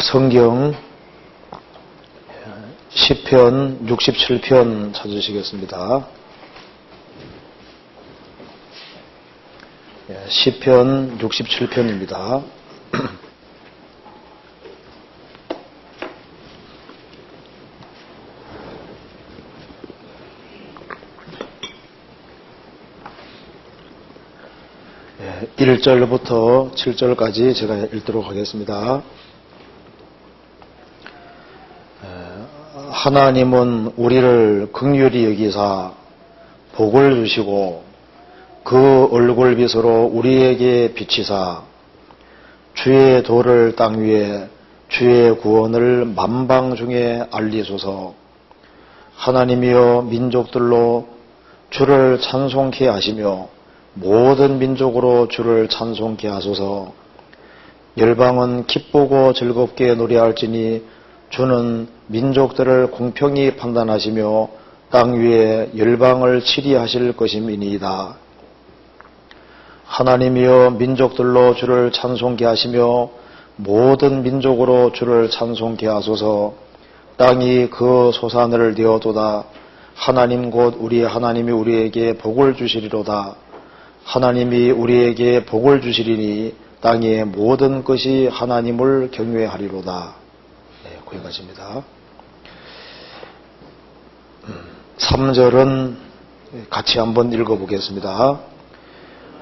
성경 시편 67편 찾으시겠습니다. 시편 67편입니다. 예, 1절부터 7절까지 제가 읽도록 하겠습니다. 하나님은 우리를 긍휼히 여기사 복을 주시고 그 얼굴빛으로 우리에게 비치사 주의 도를 땅 위에 주의 구원을 만방 중에 알리소서. 하나님이여 민족들로 주를 찬송케 하시며 모든 민족으로 주를 찬송케 하소서. 열방은 기쁘고 즐겁게 노래할지니 주는 민족들을 공평히 판단하시며 땅 위에 열방을 치리하실 것임이니이다. 하나님이여 민족들로 주를 찬송케 하시며 모든 민족으로 주를 찬송케 하소서. 땅이 그 소산을 내어도다. 하나님 곧 우리 하나님이 우리에게 복을 주시리로다. 하나님이 우리에게 복을 주시리니 땅의 모든 것이 하나님을 경외하리로다. 네, 거기까지입니다. 3절은 같이 한번 읽어보겠습니다.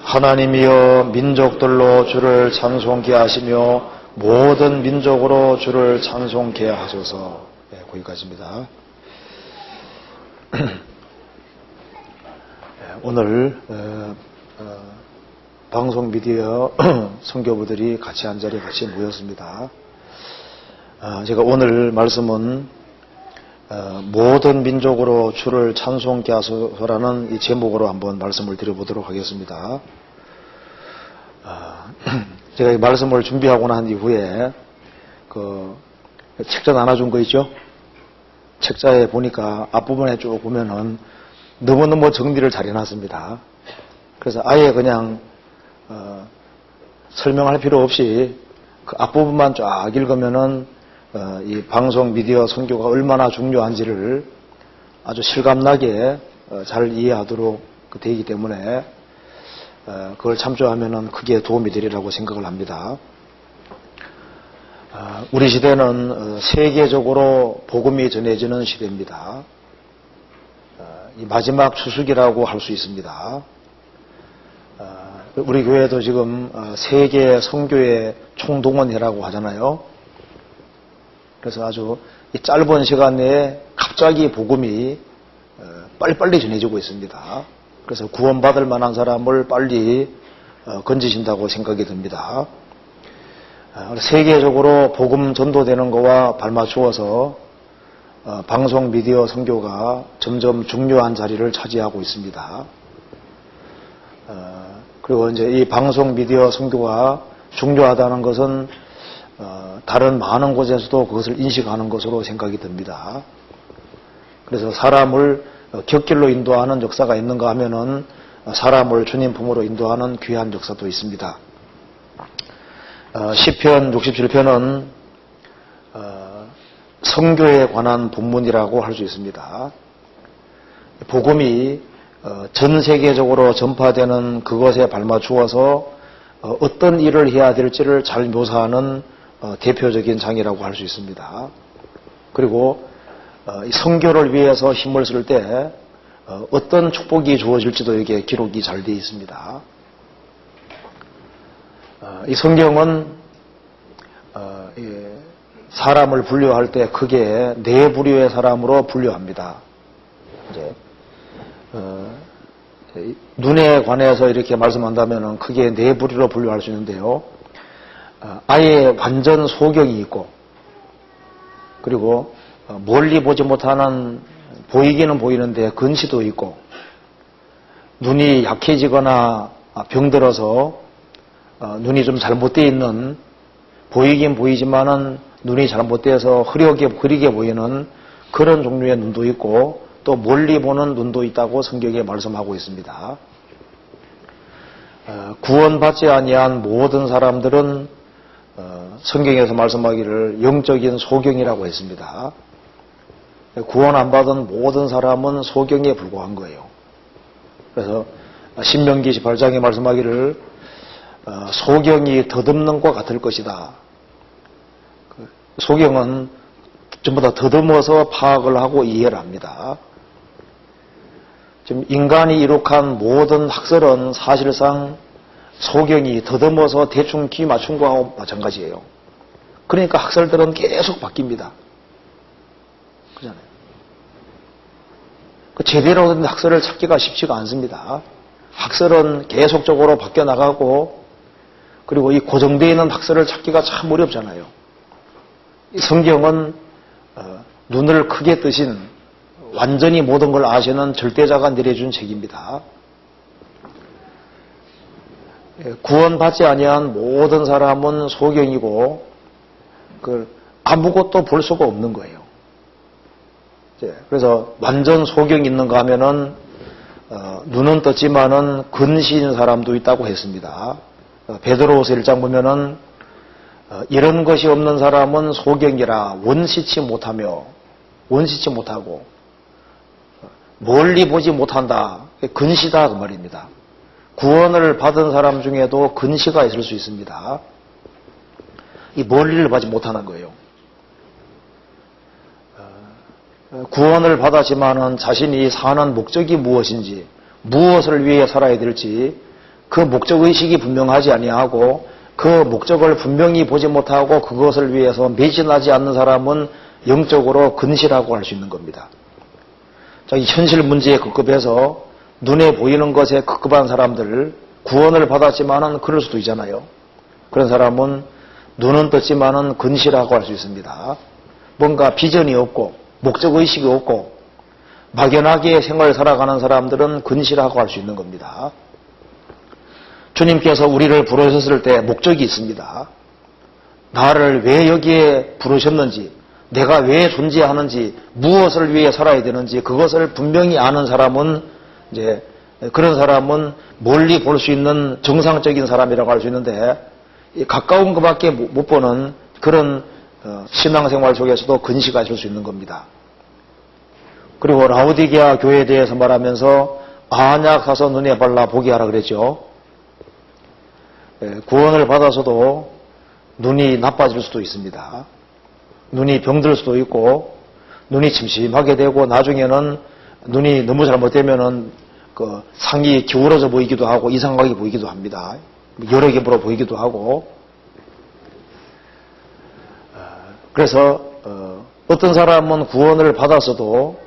하나님이여 민족들로 주를 찬송케 하시며 모든 민족으로 주를 찬송케 하소서. 네, 거기까지입니다. 오늘 방송 미디어 선교부들이 같이 한 자리에 같이 모였습니다. 제가 오늘 말씀은 모든 민족으로 주를 찬송케 하소서라는 이 제목으로 한번 말씀을 드려보도록 하겠습니다. 제가 이 말씀을 준비하고 난 이후에 그 책자 나눠준 거 있죠? 책자에 보니까 앞부분에 쭉 보면은 너무너무 정리를 잘 해놨습니다. 그래서 아예 그냥 설명할 필요 없이 그 앞부분만 쫙 읽으면은 이 방송 미디어 선교가 얼마나 중요한지를 아주 실감나게 잘 이해하도록 되기 때문에 그걸 참조하면은 크게 도움이 되리라고 생각을 합니다. 우리 시대는 세계적으로 복음이 전해지는 시대입니다. 이 마지막 추수기라고 할 수 있습니다. 우리 교회도 지금 세계 선교의 총동원회라고 하잖아요. 그래서 아주 이 짧은 시간 내에 갑자기 복음이 빨리빨리 전해지고 있습니다. 그래서 구원받을 만한 사람을 빨리 건지신다고 생각이 듭니다. 세계적으로 복음 전도되는 거와 발맞추어서 방송 미디어 선교가 점점 중요한 자리를 차지하고 있습니다. 그리고 이제 이 방송 미디어 선교가 중요하다는 것은 다른 많은 곳에서도 그것을 인식하는 것으로 생각이 듭니다. 그래서 사람을 곁길로 인도하는 역사가 있는가 하면은 사람을 주님 품으로 인도하는 귀한 역사도 있습니다. 시편 67편은 선교에 관한 본문이라고 할 수 있습니다. 복음이 전 세계적으로 전파되는 그것에 발맞추어서 어떤 일을 해야 될지를 잘 묘사하는 대표적인 장이라고 할 수 있습니다. 그리고 선교를 위해서 힘을 쓸 때 어떤 축복이 주어질지도 여기에 기록이 잘 되어 있습니다. 이 성경은 사람을 분류할 때 크게 네 부류의 사람으로 분류합니다. 이제 눈에 관해서 이렇게 말씀한다면 크게 네 부류로 분류할 수 있는데요. 아예 완전 소경이 있고, 그리고 멀리 보지 못하는, 보이기는 보이는데 근시도 있고, 눈이 약해지거나 병들어서 눈이 좀 잘못되어 있는, 보이긴 보이지만은 눈이 잘못돼서 흐리게 보이는 그런 종류의 눈도 있고, 또 멀리 보는 눈도 있다고 성경에 말씀하고 있습니다. 구원받지 아니한 모든 사람들은 성경에서 말씀하기를 영적인 소경이라고 했습니다. 구원 안 받은 모든 사람은 소경에 불과한 거예요. 그래서 신명기 18장에 말씀하기를 소경이 더듬는 것 같을 것이다. 소경은 전부 다 더듬어서 파악을 하고 이해를 합니다. 지금 인간이 이룩한 모든 학설은 사실상 소경이 더듬어서 대충 귀 맞춘 거하고 마찬가지예요. 그러니까 학설들은 계속 바뀝니다. 그잖아요. 제대로 된 학설을 찾기가 쉽지가 않습니다. 학설은 계속적으로 바뀌어 나가고, 그리고 이 고정되어 있는 학설을 찾기가 참 어렵잖아요. 이 성경은 눈을 크게 뜨신 완전히 모든 걸 아시는 절대자가 내려준 책입니다. 구원받지 아니한 모든 사람은 소경이고 아무것도 볼 수가 없는 거예요. 그래서 완전 소경이 있는가 하면은 눈은 떴지만은 근시인 사람도 있다고 했습니다. 베드로후서 1장 보면은 이런 것이 없는 사람은 소경이라 원시치 못하고 멀리 보지 못한다. 근시다 그 말입니다. 구원을 받은 사람 중에도 근시가 있을 수 있습니다. 이 멀리를 보지 못하는 거예요. 구원을 받았지만은 자신이 사는 목적이 무엇인지, 무엇을 위해 살아야 될지 그 목적의식이 분명하지 아니하고 그 목적을 분명히 보지 못하고 그것을 위해서 매진하지 않는 사람은 영적으로 근시라고 할 수 있는 겁니다. 자기 현실 문제에 급급해서 눈에 보이는 것에 급급한 사람들, 구원을 받았지만은 그럴 수도 있잖아요. 그런 사람은 눈은 떴지만은 근시라고 할 수 있습니다. 뭔가 비전이 없고 목적의식이 없고 막연하게 생활을 살아가는 사람들은 근시라고 할 수 있는 겁니다. 주님께서 우리를 부르셨을 때 목적이 있습니다. 나를 왜 여기에 부르셨는지, 내가 왜 존재하는지, 무엇을 위해 살아야 되는지 그것을 분명히 아는 사람은 이제 그런 사람은 멀리 볼 수 있는 정상적인 사람이라고 할 수 있는데 가까운 것밖에 못 보는 그런 신앙생활 속에서도 근시가 있을 수 있는 겁니다. 그리고 라오디게아 교회에 대해서 말하면서 안약 사서 눈에 발라 보게 하라 그랬죠. 구원을 받아서도 눈이 나빠질 수도 있습니다. 눈이 병들 수도 있고 눈이 침침하게 되고 나중에는 눈이 너무 잘못되면은 그 상이 기울어져 보이기도 하고 이상하게 보이기도 합니다. 여러 개로 보이기도 하고. 그래서 어떤 사람은 구원을 받았어도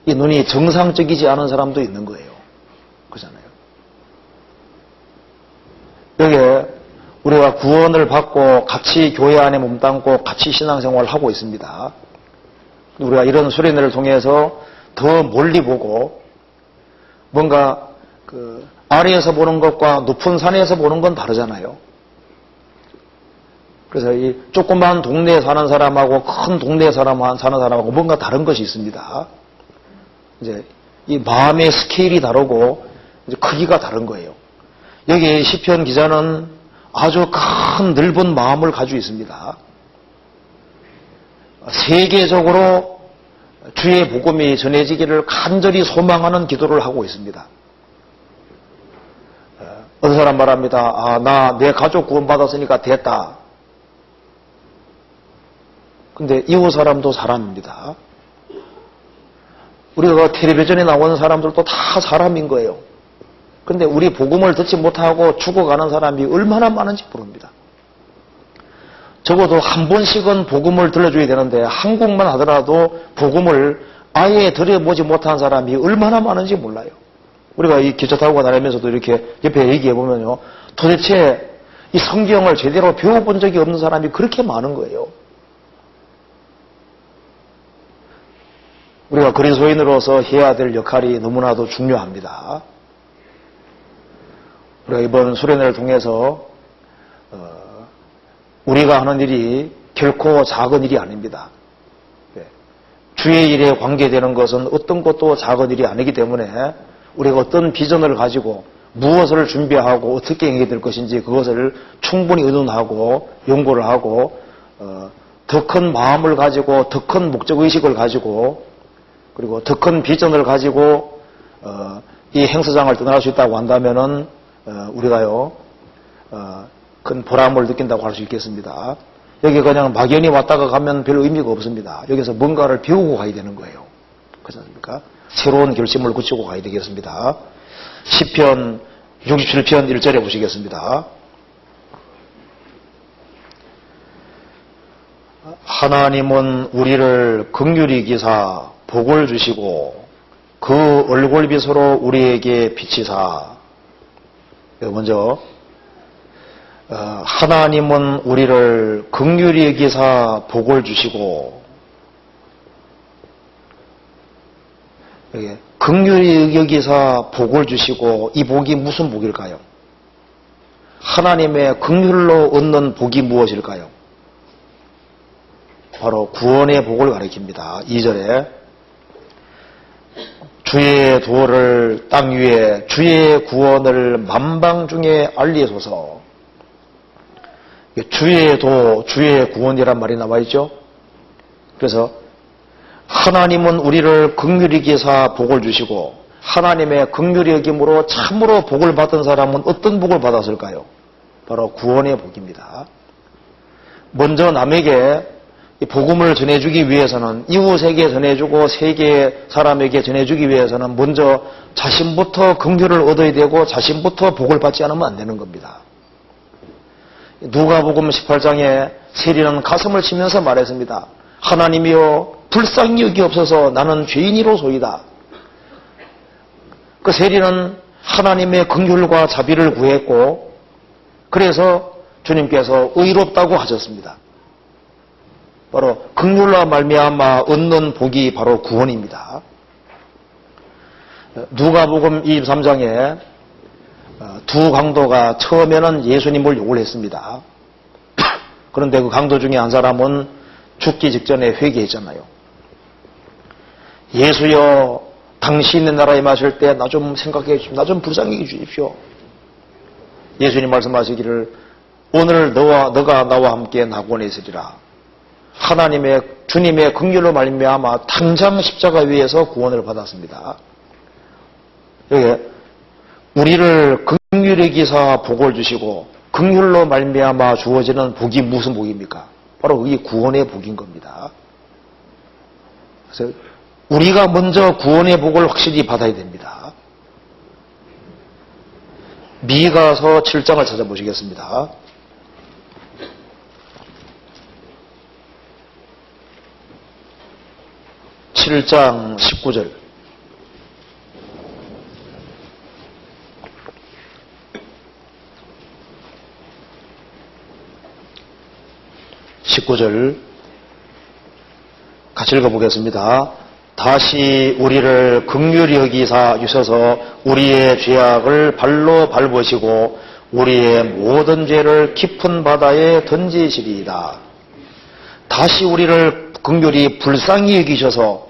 이 눈이 정상적이지 않은 사람도 있는 거예요. 그렇잖아요. 여기에 우리가 구원을 받고 같이 교회 안에 몸담고 같이 신앙생활을 하고 있습니다. 우리가 이런 수련회를 통해서 더 멀리 보고 뭔가 그 아래에서 보는 것과 높은 산에서 보는 건 다르잖아요. 그래서 이 조그만 동네에 사는 사람하고 큰 동네에 사는 사람하고 뭔가 다른 것이 있습니다. 이제 이 마음의 스케일이 다르고 이제 크기가 다른 거예요. 여기 시편 기자는 아주 큰 넓은 마음을 가지고 있습니다. 세계적으로 주의 복음이 전해지기를 간절히 소망하는 기도를 하고 있습니다. 어떤 사람 말합니다. 내 가족 구원받았으니까 됐다. 근데 이웃 사람도 사람입니다. 우리가 텔레비전에 나오는 사람들도 다 사람인 거예요. 근데 우리 복음을 듣지 못하고 죽어가는 사람이 얼마나 많은지 모릅니다. 적어도 한 번씩은 복음을 들려줘야 되는데 한국만 하더라도 복음을 아예 들여보지 못한 사람이 얼마나 많은지 몰라요. 우리가 이 기차 타고 다니면서도 이렇게 옆에 얘기해보면요. 도대체 이 성경을 제대로 배워본 적이 없는 사람이 그렇게 많은 거예요. 우리가 그리스도인으로서 해야 될 역할이 너무나도 중요합니다. 우리가 이번 수련회를 통해서 우리가 하는 일이 결코 작은 일이 아닙니다. 주의 일에 관계되는 것은 어떤 것도 작은 일이 아니기 때문에 우리가 어떤 비전을 가지고 무엇을 준비하고 어떻게 행해야 될 것인지 그것을 충분히 의논하고 연구를 하고 더 큰 마음을 가지고 더 큰 목적의식을 가지고 그리고 더 큰 비전을 가지고 이 행사장을 떠날 수 있다고 한다면은 우리가요 큰 보람을 느낀다고 할 수 있겠습니다. 여기 그냥 막연히 왔다가 가면 별 의미가 없습니다. 여기서 뭔가를 배우고 가야 되는 거예요. 그렇지 않습니까? 새로운 결심을 굳히고 가야 되겠습니다. 시편 67편 1절에 보시겠습니다. 하나님은 우리를 긍휼히 여기사 복을 주시고 그 얼굴빛으로 우리에게 비치사. 먼저 하나님은 우리를 긍휼히 여기사 복을 주시고, 긍휼히 여기사 복을 주시고, 이 복이 무슨 복일까요? 하나님의 긍휼로 얻는 복이 무엇일까요? 바로 구원의 복을 가리킵니다. 2절에 주의 도를 땅 위에 주의 구원을 만방 중에 알리소서. 주의 도, 주의 구원이란 말이 나와 있죠. 그래서 하나님은 우리를 긍휼히 여기사 복을 주시고, 하나님의 긍휼히 여김으로 참으로 복을 받은 사람은 어떤 복을 받았을까요? 바로 구원의 복입니다. 먼저 남에게 복음을 전해주기 위해서는, 이웃에게 전해주고 세계 사람에게 전해주기 위해서는 먼저 자신부터 긍휼을 얻어야 되고 자신부터 복을 받지 않으면 안 되는 겁니다. 누가복음 18장에 세리는 가슴을 치면서 말했습니다. 하나님이여 불쌍히 여기옵소서 나는 죄인이로소이다. 그 세리는 하나님의 긍휼과 자비를 구했고 그래서 주님께서 의롭다고 하셨습니다. 바로 긍휼로 말미암아 얻는 복이 바로 구원입니다. 누가복음 23장에 두 강도가 처음에는 예수님을 욕을 했습니다. 그런데 그 강도 중에 한 사람은 죽기 직전에 회개했잖아요. 예수여 당신의 나라에 마실 때 나 좀 생각해 주십시오. 나 좀 불쌍히 주십시오. 예수님 말씀하시기를 오늘 너가 나와 함께 낙원에 있으리라. 하나님의 주님의 긍휼로 말미암아 당장 십자가 위에서 구원을 받았습니다. 여기 우리를 긍휼히 여기사 복을 주시고 긍휼로 말미암아 주어지는 복이 무슨 복입니까? 바로 이 구원의 복인 겁니다. 그래서 우리가 먼저 구원의 복을 확실히 받아야 됩니다. 미가서 7장을 찾아보시겠습니다. 7장 19절. 같이 읽어보겠습니다. 다시 우리를 긍휼히 여기사 주셔서 우리의 죄악을 발로 밟으시고 우리의 모든 죄를 깊은 바다에 던지시리이다. 다시 우리를 긍휼히 불쌍히 여기셔서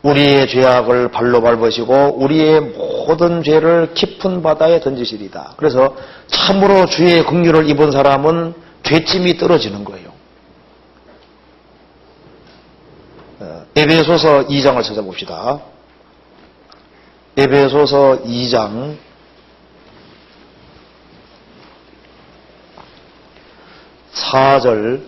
우리의 죄악을 발로 밟으시고 우리의 모든 죄를 깊은 바다에 던지시리이다. 그래서 참으로 주의 긍휼을 입은 사람은 죄짐이 떨어지는 거예요. 에베소서 2장을 찾아봅시다. 에베소서 2장 4절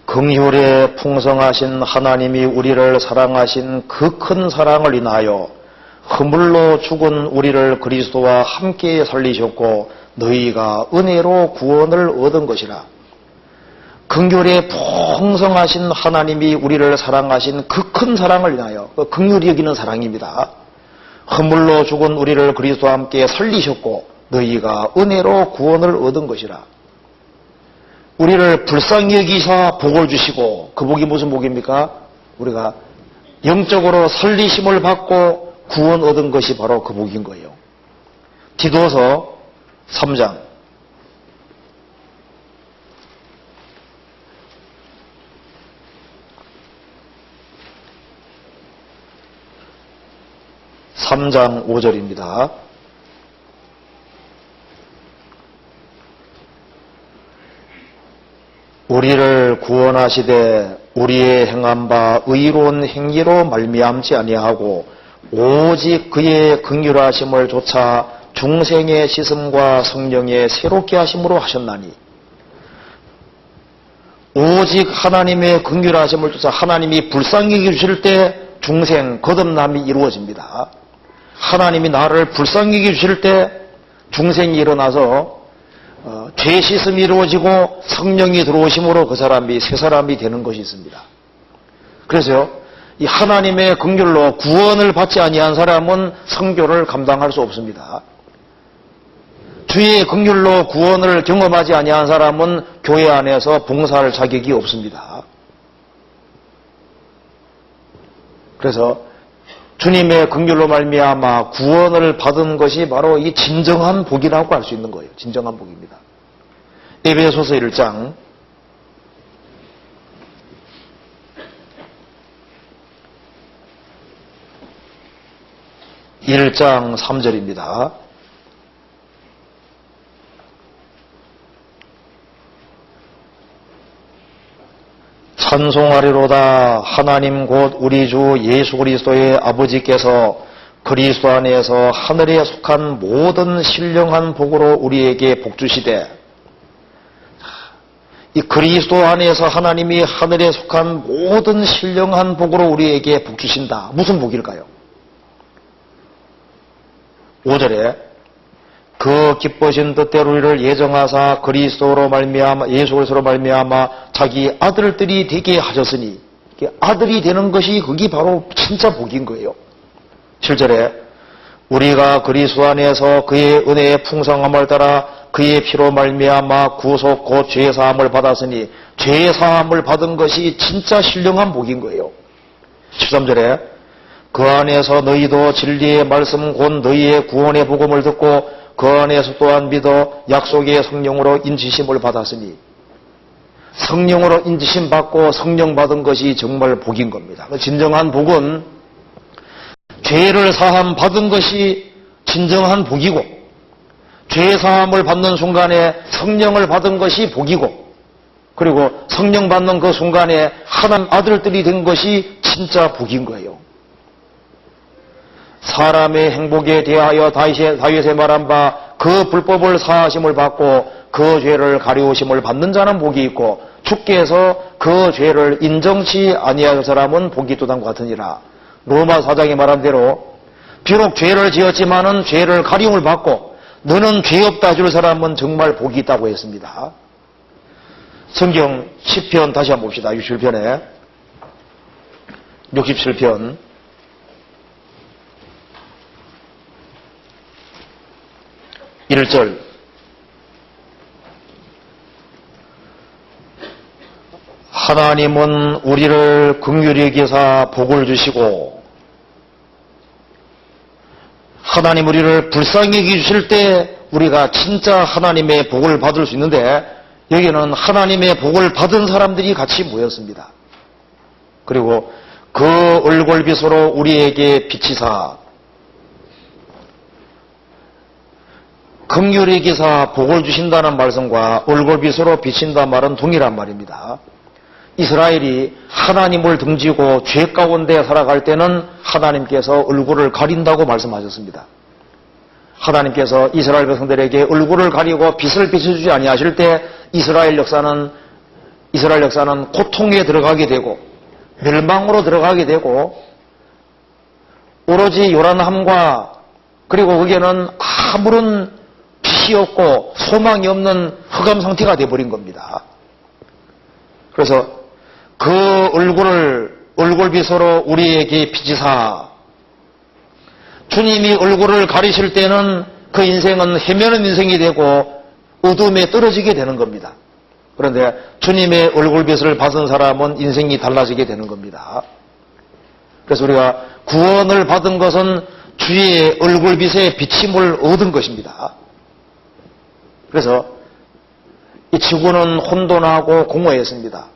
긍휼에 풍성하신 하나님이 우리를 사랑하신 그 큰 사랑을 인하여 허물로 죽은 우리를 그리스도와 함께 살리셨고 너희가 은혜로 구원을 얻은 것이라. 긍휼에 풍성하신 하나님이 우리를 사랑하신 그 큰 사랑을 인하여, 긍휼히 여기는 사랑입니다. 허물로 죽은 우리를 그리스도와 함께 살리셨고 너희가 은혜로 구원을 얻은 것이라. 우리를 불쌍히 여기사 복을 주시고, 그 복이 무슨 복입니까? 우리가 영적으로 살리심을 받고 구원 얻은 것이 바로 그 복인 거예요. 디도서 3장 3장 5절입니다. 우리를 구원하시되 우리의 행한 바 의로운 행위로 말미암지 아니하고 오직 그의 긍휼하심을 조차 중생의 씻음과 성령의 새롭게 하심으로 하셨나니, 오직 하나님의 긍휼하심을 조차 하나님이 불쌍히 여기실 때 중생 거듭남이 이루어집니다. 하나님이 나를 불쌍히 여기실 때 중생이 일어나서 죄 씻음이 이루어지고 성령이 들어오심으로 그 사람이 새 사람이 되는 것이 있습니다. 그래서 이 하나님의 긍휼로 구원을 받지 아니한 사람은 선교를 감당할 수 없습니다. 주의 긍휼로 구원을 경험하지 아니한 사람은 교회 안에서 봉사할 자격이 없습니다. 그래서 주님의 긍휼로 말미암아 구원을 받은 것이 바로 이 진정한 복이라고 할 수 있는 거예요. 진정한 복입니다. 에베소서 1장 3절입니다. 찬송하리로다. 하나님 곧 우리 주 예수 그리스도의 아버지께서 그리스도 안에서 하늘에 속한 모든 신령한 복으로 우리에게 복 주시되, 이 그리스도 안에서 하나님이 하늘에 속한 모든 신령한 복으로 우리에게 복 주신다. 무슨 복일까요? 5절에 그 기쁘신 뜻대로 우리를 예정하사 그리스도로 말미암아 예수 그리스도로 말미암아 자기 아들들이 되게 하셨으니, 아들이 되는 것이 그게 바로 진짜 복인 거예요. 7절에 우리가 그리스도 안에서 그의 은혜의 풍성함을 따라 그의 피로 말미암아 구속 곧 죄 사함을 받았으니, 죄 사함을 받은 것이 진짜 신령한 복인 거예요. 13절에 그 안에서 너희도 진리의 말씀 곧 너희의 구원의 복음을 듣고 그 안에서 또한 믿어 약속의 성령으로 인지심을 받았으니, 성령으로 인지심 받고 성령 받은 것이 정말 복인 겁니다. 진정한 복은 죄를 사함 받은 것이 진정한 복이고, 죄 사함을 받는 순간에 성령을 받은 것이 복이고, 그리고 성령 받는 그 순간에 하나님 아들들이 된 것이 진짜 복인 거예요. 사람의 행복에 대하여 다윗의 말한 바 그 불법을 사하심을 받고 그 죄를 가리우심을 받는 자는 복이 있고, 주께서 그 죄를 인정치 아니할 사람은 복이 또 다음과 같으니라. 로마 4장에 말한 대로 비록 죄를 지었지만은 죄를 가리움을 받고 너는 죄 없다 줄 사람은 정말 복이 있다고 했습니다. 성경 시편 다시 한번 봅시다. 67편에 67편 1절 하나님은 우리를 긍휼히 여기사 복을 주시고, 하나님 우리를 불쌍히 여기주실 때 우리가 진짜 하나님의 복을 받을 수 있는데, 여기는 하나님의 복을 받은 사람들이 같이 모였습니다. 그리고 그 얼굴빛으로 우리에게 비치사, 긍휼히 여기사 복을 주신다는 말씀과 얼굴빛으로 비친다 말은 동일한 말입니다. 이스라엘이 하나님을 등지고 죄 가운데 살아갈 때는 하나님께서 얼굴을 가린다고 말씀하셨습니다. 하나님께서 이스라엘 백성들에게 얼굴을 가리고 빛을 비춰주지 아니하실 때 이스라엘 역사는 고통에 들어가게 되고 멸망으로 들어가게 되고, 오로지 요란함과 그리고 거기에는 아무런 빛이 없고 소망이 없는 흑암 상태가 되어버린 겁니다. 그래서 그 얼굴빛으로 우리에게 비치사, 주님이 얼굴을 가리실 때는 그 인생은 헤매는 인생이 되고 어둠에 떨어지게 되는 겁니다. 그런데 주님의 얼굴빛을 받은 사람은 인생이 달라지게 되는 겁니다. 그래서 우리가 구원을 받은 것은 주의 얼굴빛의 비침을 얻은 것입니다. 그래서 이 지구는 혼돈하고 공허했습니다.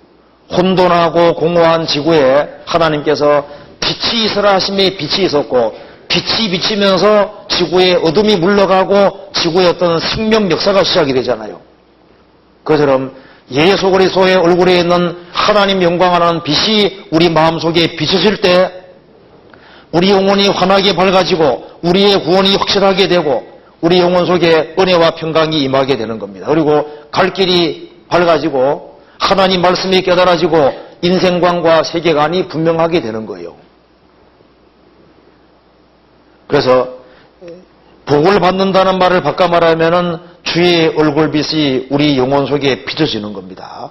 혼돈하고 공허한 지구에 하나님께서 빛이 있으라 하심에 빛이 있었고, 빛이 비치면서 지구의 어둠이 물러가고 지구의 어떤 생명 역사가 시작이 되잖아요. 그처럼 예수 그리스도의 얼굴에 있는 하나님 영광하는 빛이 우리 마음속에 비춰질 때 우리 영혼이 환하게 밝아지고 우리의 구원이 확실하게 되고 우리 영혼 속에 은혜와 평강이 임하게 되는 겁니다. 그리고 갈 길이 밝아지고 하나님 말씀이 깨달아지고 인생관과 세계관이 분명하게 되는 거예요. 그래서 복을 받는다는 말을 바꿔 말하면은 주의 얼굴빛이 우리 영혼 속에 비춰지는 겁니다.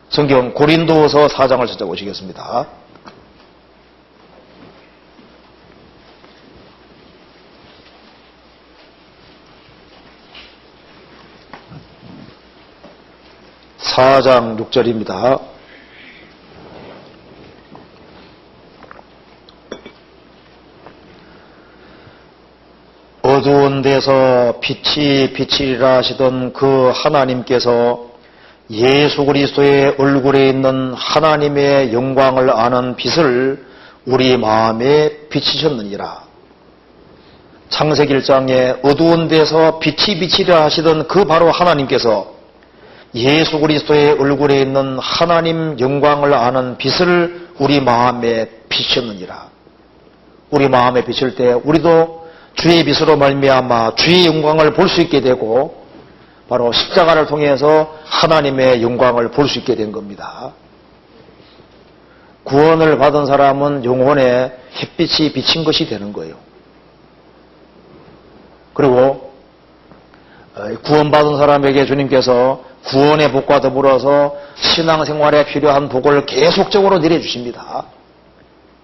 성경 고린도서 4장을 찾아보시겠습니다. (4장) 6절입니다. 어두운 데서 빛이 비치리라 하시던 그 하나님께서 예수 그리스도의 얼굴에 있는 하나님의 영광을 아는 빛을 우리 마음에 비치셨느니라. 창세기 1장에 어두운 데서 빛이 비치리라 하시던 그 바로 하나님께서 예수 그리스도의 얼굴에 있는 하나님 영광을 아는 빛을 우리 마음에 비치셨느니라. 우리 마음에 비칠 때 우리도 주의 빛으로 말미암아 주의 영광을 볼 수 있게 되고 바로 십자가를 통해서 하나님의 영광을 볼 수 있게 된 겁니다. 구원을 받은 사람은 영혼에 햇빛이 비친 것이 되는 거예요. 그리고 구원받은 사람에게 주님께서 구원의 복과 더불어서 신앙생활에 필요한 복을 계속적으로 내려주십니다.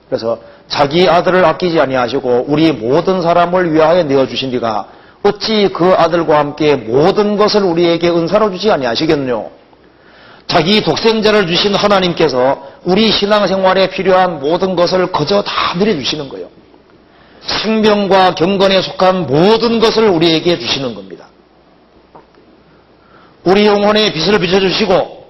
그래서 자기 아들을 아끼지 아니하시고 우리 모든 사람을 위하여 내어주신 이가 어찌 그 아들과 함께 모든 것을 우리에게 은사로 주지 아니하시겠느냐. 자기 독생자를 주신 하나님께서 우리 신앙생활에 필요한 모든 것을 거저 다 내려주시는 거예요. 생명과 경건에 속한 모든 것을 우리에게 주시는 겁니다. 우리 영혼에 빛을 비춰주시고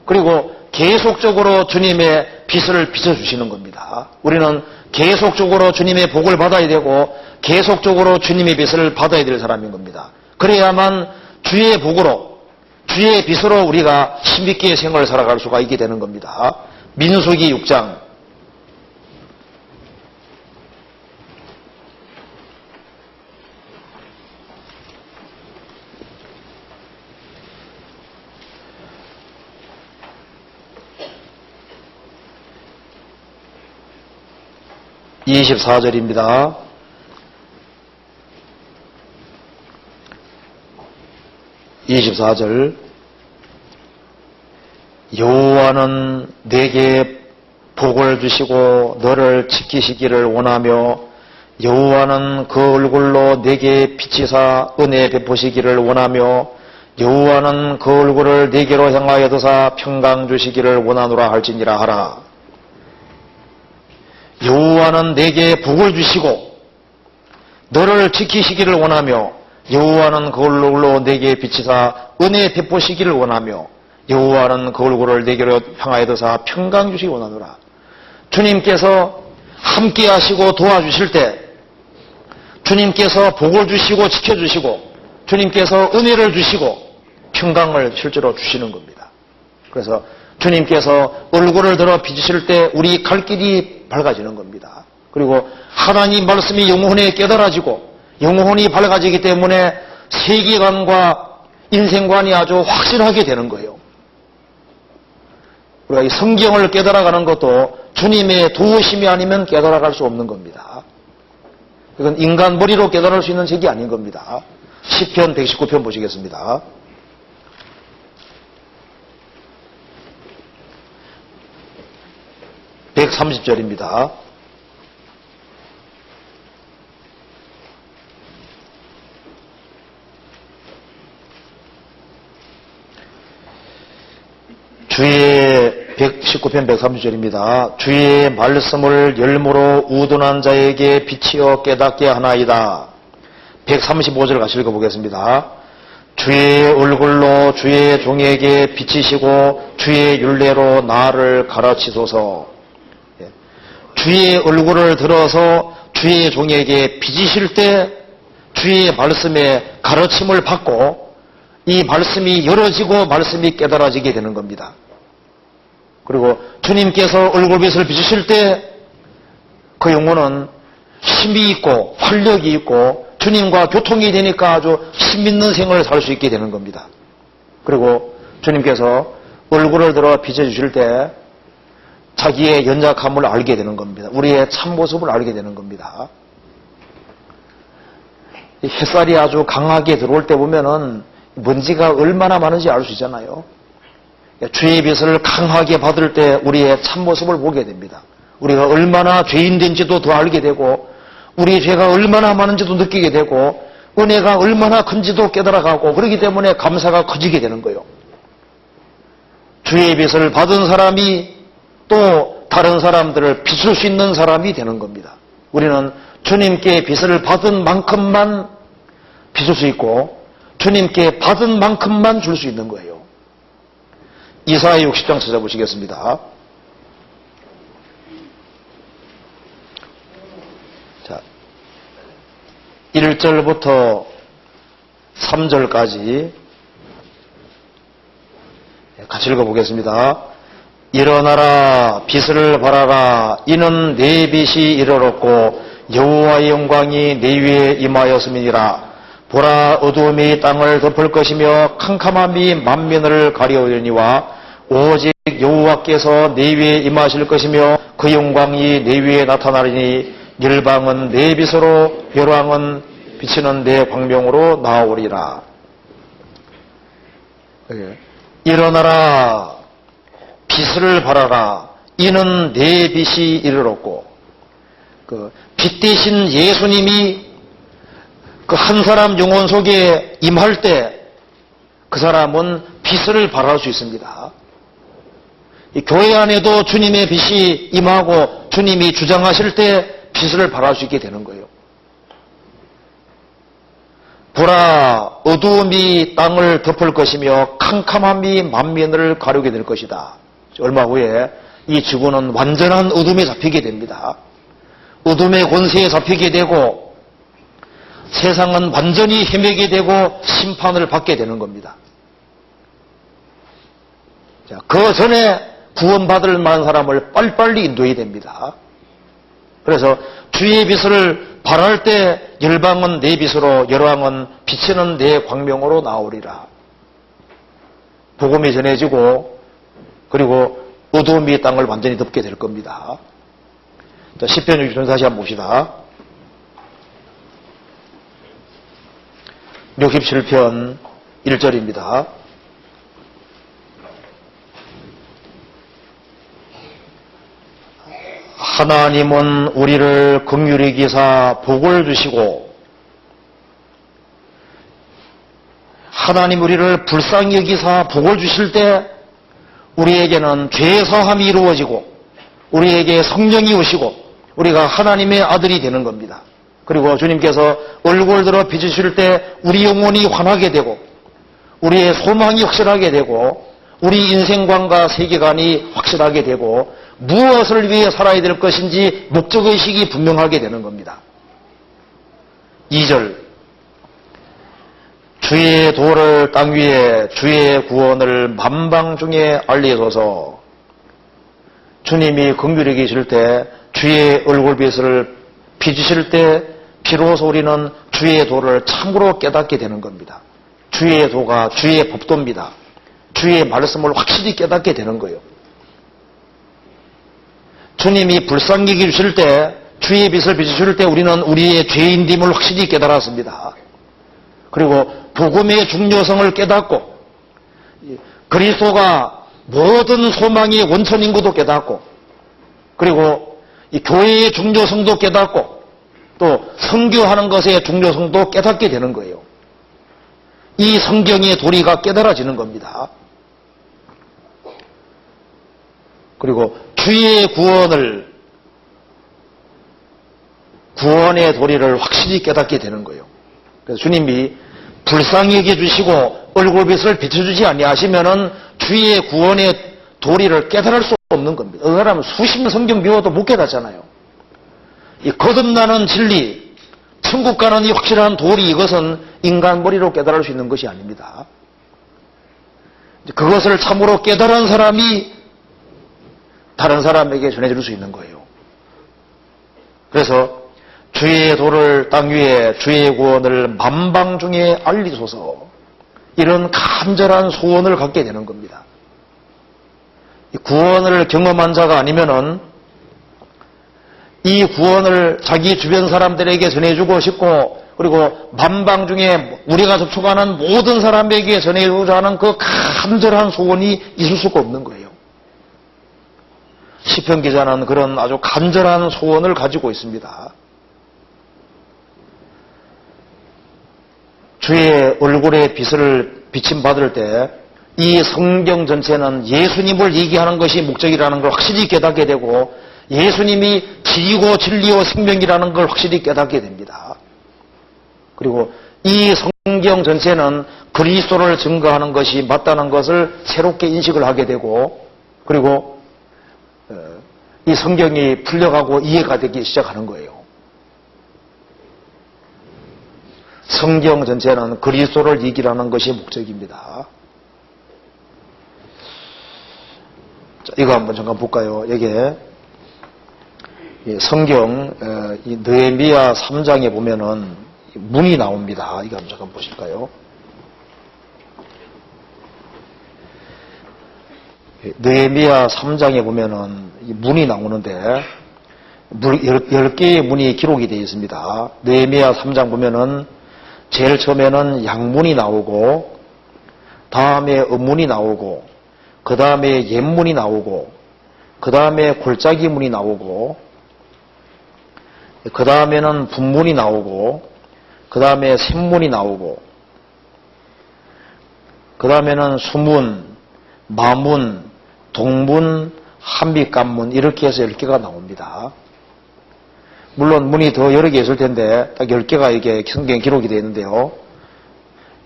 그리고 계속적으로 주님의 빛을 비춰주시는 겁니다. 우리는 계속적으로 주님의 복을 받아야 되고 계속적으로 주님의 빛을 받아야 될 사람인 겁니다. 그래야만 주의 복으로 주의 빛으로 우리가 힘있게 생활을 살아갈 수가 있게 되는 겁니다. 민수기 6장 24절입니다. 여호와는 내게 복을 주시고 너를 지키시기를 원하며 여호와는 그 얼굴로 내게 비치사 은혜 베푸시기를 원하며 여호와는 그 얼굴을 내게로 향하여 드사 평강 주시기를 원하노라 할지니라 하라. 여호와는 내게 복을 주시고 너를 지키시기를 원하며 여호와는 그 얼굴로 내게 비치사 은혜 베푸시기를 원하며 여호와는 그 얼굴을 내게로 향하여 드사 평강 주시기 원하노라. 주님께서 함께 하시고 도와주실 때 주님께서 복을 주시고 지켜주시고 주님께서 은혜를 주시고 평강을 실제로 주시는 겁니다. 그래서 주님께서 얼굴을 들어 비추실 때 우리 갈 길이 밝아지는 겁니다. 그리고 하나님 말씀이 영혼에 깨달아지고 영혼이 밝아지기 때문에 세계관과 인생관이 아주 확실하게 되는 거예요. 우리가 이 성경을 깨달아가는 것도 주님의 도우심이 아니면 깨달아갈 수 없는 겁니다. 이건 인간 머리로 깨달을 수 있는 책이 아닌 겁니다. 시편 119편 보시겠습니다. (130절입니다) 주의 119편 130절입니다. 주의 말씀을 열무로 우둔한 자에게 비치어 깨닫게 하나이다. 135절 같이 읽어보겠습니다. 주의 얼굴로 주의 종에게 비치시고 주의 율례로 나를 가르치소서. 주의 얼굴을 들어서 주의 종에게 빚으실 때 주의 말씀에 가르침을 받고 이 말씀이 열어지고 말씀이 깨달아지게 되는 겁니다. 그리고 주님께서 얼굴빛을 비추실 때 그 영혼은 힘이 있고 활력이 있고 주님과 교통이 되니까 아주 힘있는 생활을 살 수 있게 되는 겁니다. 그리고 주님께서 얼굴을 들어 비춰주실 때 자기의 연약함을 알게 되는 겁니다. 우리의 참모습을 알게 되는 겁니다. 햇살이 아주 강하게 들어올 때 보면은 먼지가 얼마나 많은지 알 수 있잖아요. 주의 빛을 강하게 받을 때 우리의 참모습을 보게 됩니다. 우리가 얼마나 죄인된지도 더 알게 되고 우리 죄가 얼마나 많은지도 느끼게 되고 은혜가 얼마나 큰지도 깨달아가고 그렇기 때문에 감사가 커지게 되는 거예요. 주의 빛을 받은 사람이 또 다른 사람들을 비출 수 있는 사람이 되는 겁니다. 우리는 주님께 빛을 받은 만큼만 비출 수 있고 주님께 받은 만큼만 줄 수 있는 거예요. 이사야 60장 찾아보시겠습니다. 자, 1절부터 3절까지 같이 읽어보겠습니다. 일어나라 빛을 발하라 이는 내 빛이 이르렀고 여호와의 영광이 내 위에 임하였음이니라. 보라 어두움이 땅을 덮을 것이며 캄캄함이 만민을 가려우려니와 오직 여호와께서 내 위에 임하실 것이며 그 영광이 내 위에 나타나리니 열방은 내 빛으로 혈왕은 비치는 내 광명으로 나오리라. 일어나라 빛을 발하라 이는 내 빛이 이르렀고 그 빛 대신 예수님이 그 한 사람 영혼 속에 임할 때 그 사람은 빛을 발할 수 있습니다. 이 교회 안에도 주님의 빛이 임하고 주님이 주장하실 때 빛을 발할 수 있게 되는 거예요. 보라 어두움이 땅을 덮을 것이며 캄캄함이 만민을 가르게 될 것이다. 얼마 후에 이 지구는 완전한 어둠에 잡히게 됩니다. 어둠의 권세에 잡히게 되고 세상은 완전히 헤매게 되고 심판을 받게 되는 겁니다. 자, 그 전에 구원받을 만한 사람을 빨리빨리 인도해야 됩니다. 그래서 주의 빛을 발할 때 열방은 내 빛으로 열왕은 비치는 내 광명으로 나오리라. 복음이 전해지고 그리고 어두움이 땅을 완전히 덮게 될 겁니다. 자, 시편 60편 다시 한번 봅시다. 67편 1절입니다. 하나님은 우리를 긍휼히 여기사 복을 주시고 하나님 우리를 불쌍히 여기사 복을 주실 때 우리에게는 죄 사함이 이루어지고 우리에게 성령이 오시고 우리가 하나님의 아들이 되는 겁니다. 그리고 주님께서 얼굴 들어 비추실 때 우리 영혼이 환하게 되고 우리의 소망이 확실하게 되고 우리 인생관과 세계관이 확실하게 되고 무엇을 위해 살아야 될 것인지 목적의식이 분명하게 되는 겁니다. 2절 주의 도를 땅 위에 주의 구원을 만방 중에 알리소서. 주님이 긍휼히 계실 때 주의 얼굴빛을 비추실 때 비로소 우리는 주의 도를 참으로 깨닫게 되는 겁니다. 주의 도가 주의 법도입니다. 주의 말씀을 확실히 깨닫게 되는 거예요. 주님이 불쌍히 여기실 때 주의 빛을 비추실 때 우리는 우리의 죄인됨을 확실히 깨달았습니다. 그리고 복음의 중요성을 깨닫고 그리스도가 모든 소망의 원천인 것도 깨닫고 그리고 이 교회의 중요성도 깨닫고 또 선교하는 것의 중요성도 깨닫게 되는 거예요. 이 성경의 도리가 깨달아지는 겁니다. 그리고 주의 구원의 도리를 확실히 깨닫게 되는 거예요. 그래서 주님이 불쌍히 여겨주시고 얼굴빛을 비춰주지 아니하시면은 주의 구원의 도리를 깨달을 수 없는 겁니다. 어느 사람은 수십 년 성경 배워도 못 깨닫잖아요. 이 거듭나는 진리, 천국 가는 이 확실한 도리, 이것은 인간 머리로 깨달을 수 있는 것이 아닙니다. 그것을 참으로 깨달은 사람이 다른 사람에게 전해줄 수 있는 거예요. 그래서 주의 도를 땅 위에 주의 구원을 만방 중에 알리소서, 이런 간절한 소원을 갖게 되는 겁니다. 이 구원을 경험한 자가 아니면은 이 구원을 자기 주변 사람들에게 전해주고 싶고, 그리고 만방 중에 우리가 접촉하는 모든 사람에게 전해주고자 하는 그 간절한 소원이 있을 수가 없는 거예요. 시편 기자는 그런 아주 간절한 소원을 가지고 있습니다. 주의 얼굴에 빛을 비침받을 때 이 성경 전체는 예수님을 얘기하는 것이 목적이라는 걸 확실히 깨닫게 되고, 예수님이 길이고 진리요 생명이라는 걸 확실히 깨닫게 됩니다. 그리고 이 성경 전체는 그리스도를 증거하는 것이 맞다는 것을 새롭게 인식을 하게 되고, 그리고 이 성경이 풀려가고 이해가 되기 시작하는 거예요. 성경 전체는 그리스도를 얘기하는 것이 목적입니다. 자, 이거 한번 잠깐 볼까요? 여기에 성경 이 느헤미야 3장에 보면은 문이 나옵니다. 이거 한번 잠깐 보실까요? 느헤미야 3장에 보면은 문이 나오는데 10개의 문이 기록이 되어 있습니다. 느헤미야 3장 보면은 제일 처음에는 양문이 나오고, 다음에 음문이 나오고, 그 다음에 옛문이 나오고, 그 다음에 골짜기 문이 나오고, 그 다음에는 분문이 나오고, 그 다음에 샘문이 나오고, 그 다음에는 수문, 마문, 동문, 한빛관문, 이렇게 해서 10개가 나옵니다. 물론 문이 더 여러 개 있을 텐데 딱 10개가 이게 성경에 기록이 되어 있는데요.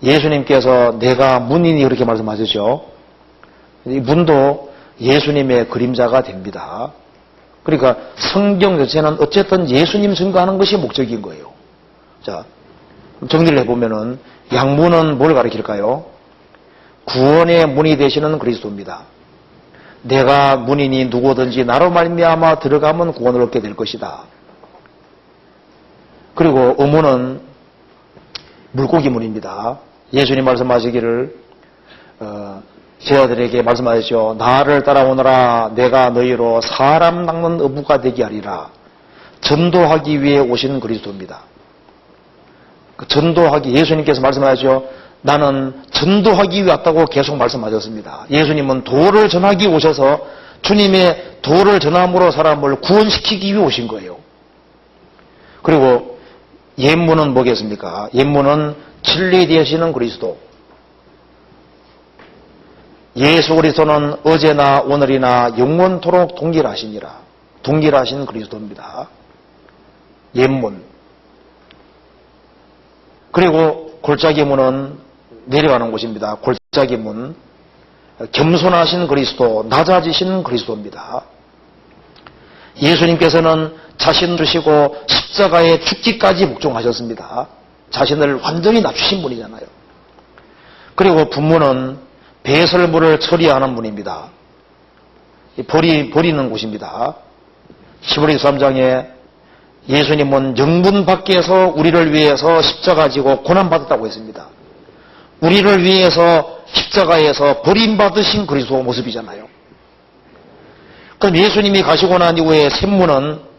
예수님께서 내가 문이니 이렇게 말씀하셨죠. 이 문도 예수님의 그림자가 됩니다. 그러니까 성경 자체는 어쨌든 예수님 증거하는 것이 목적인 거예요. 자, 정리를 해보면은 양문은 뭘 가리킬까요? 구원의 문이 되시는 그리스도입니다. 내가 문이니 누구든지 나로 말미암아 들어가면 구원을 얻게 될 것이다. 그리고 음문은 물고기 문입니다. 예수님 말씀하시기를 제자들에게 말씀하셨죠. 나를 따라오너라, 내가 너희로 사람 낚는 어부가 되게 하리라. 전도하기 위해 오신 그리스도입니다. 전도하기, 예수님께서 말씀하셨죠. 나는 전도하기 위해 왔다고 계속 말씀하셨습니다. 예수님은 도를 전하기 위해 오셔서 주님의 도를 전함으로 사람을 구원시키기 위해 오신 거예요. 그리고 옛문은 뭐겠습니까? 옛문은 진리 되시는 그리스도. 예수 그리스도는 어제나 오늘이나 영원토록 동일하시니라. 동일하신 그리스도입니다. 옛문. 그리고 골짜기 문은 내려가는 곳입니다. 골짜기 문. 겸손하신 그리스도, 낮아지신 그리스도입니다. 예수님께서는 자신 주시고 십자가에 죽기까지 복종하셨습니다. 자신을 완전히 낮추신 분이잖아요. 그리고 분문은 배설물을 처리하는 분입니다. 버리는 곳입니다. 히브리 3장에 예수님은 영문 밖에서 우리를 위해서 십자가 지고 고난받았다고 했습니다. 우리를 위해서 십자가에서 버림받으신 그리스도 모습이잖아요. 그럼 예수님이 가시고 난 이후에 샘문은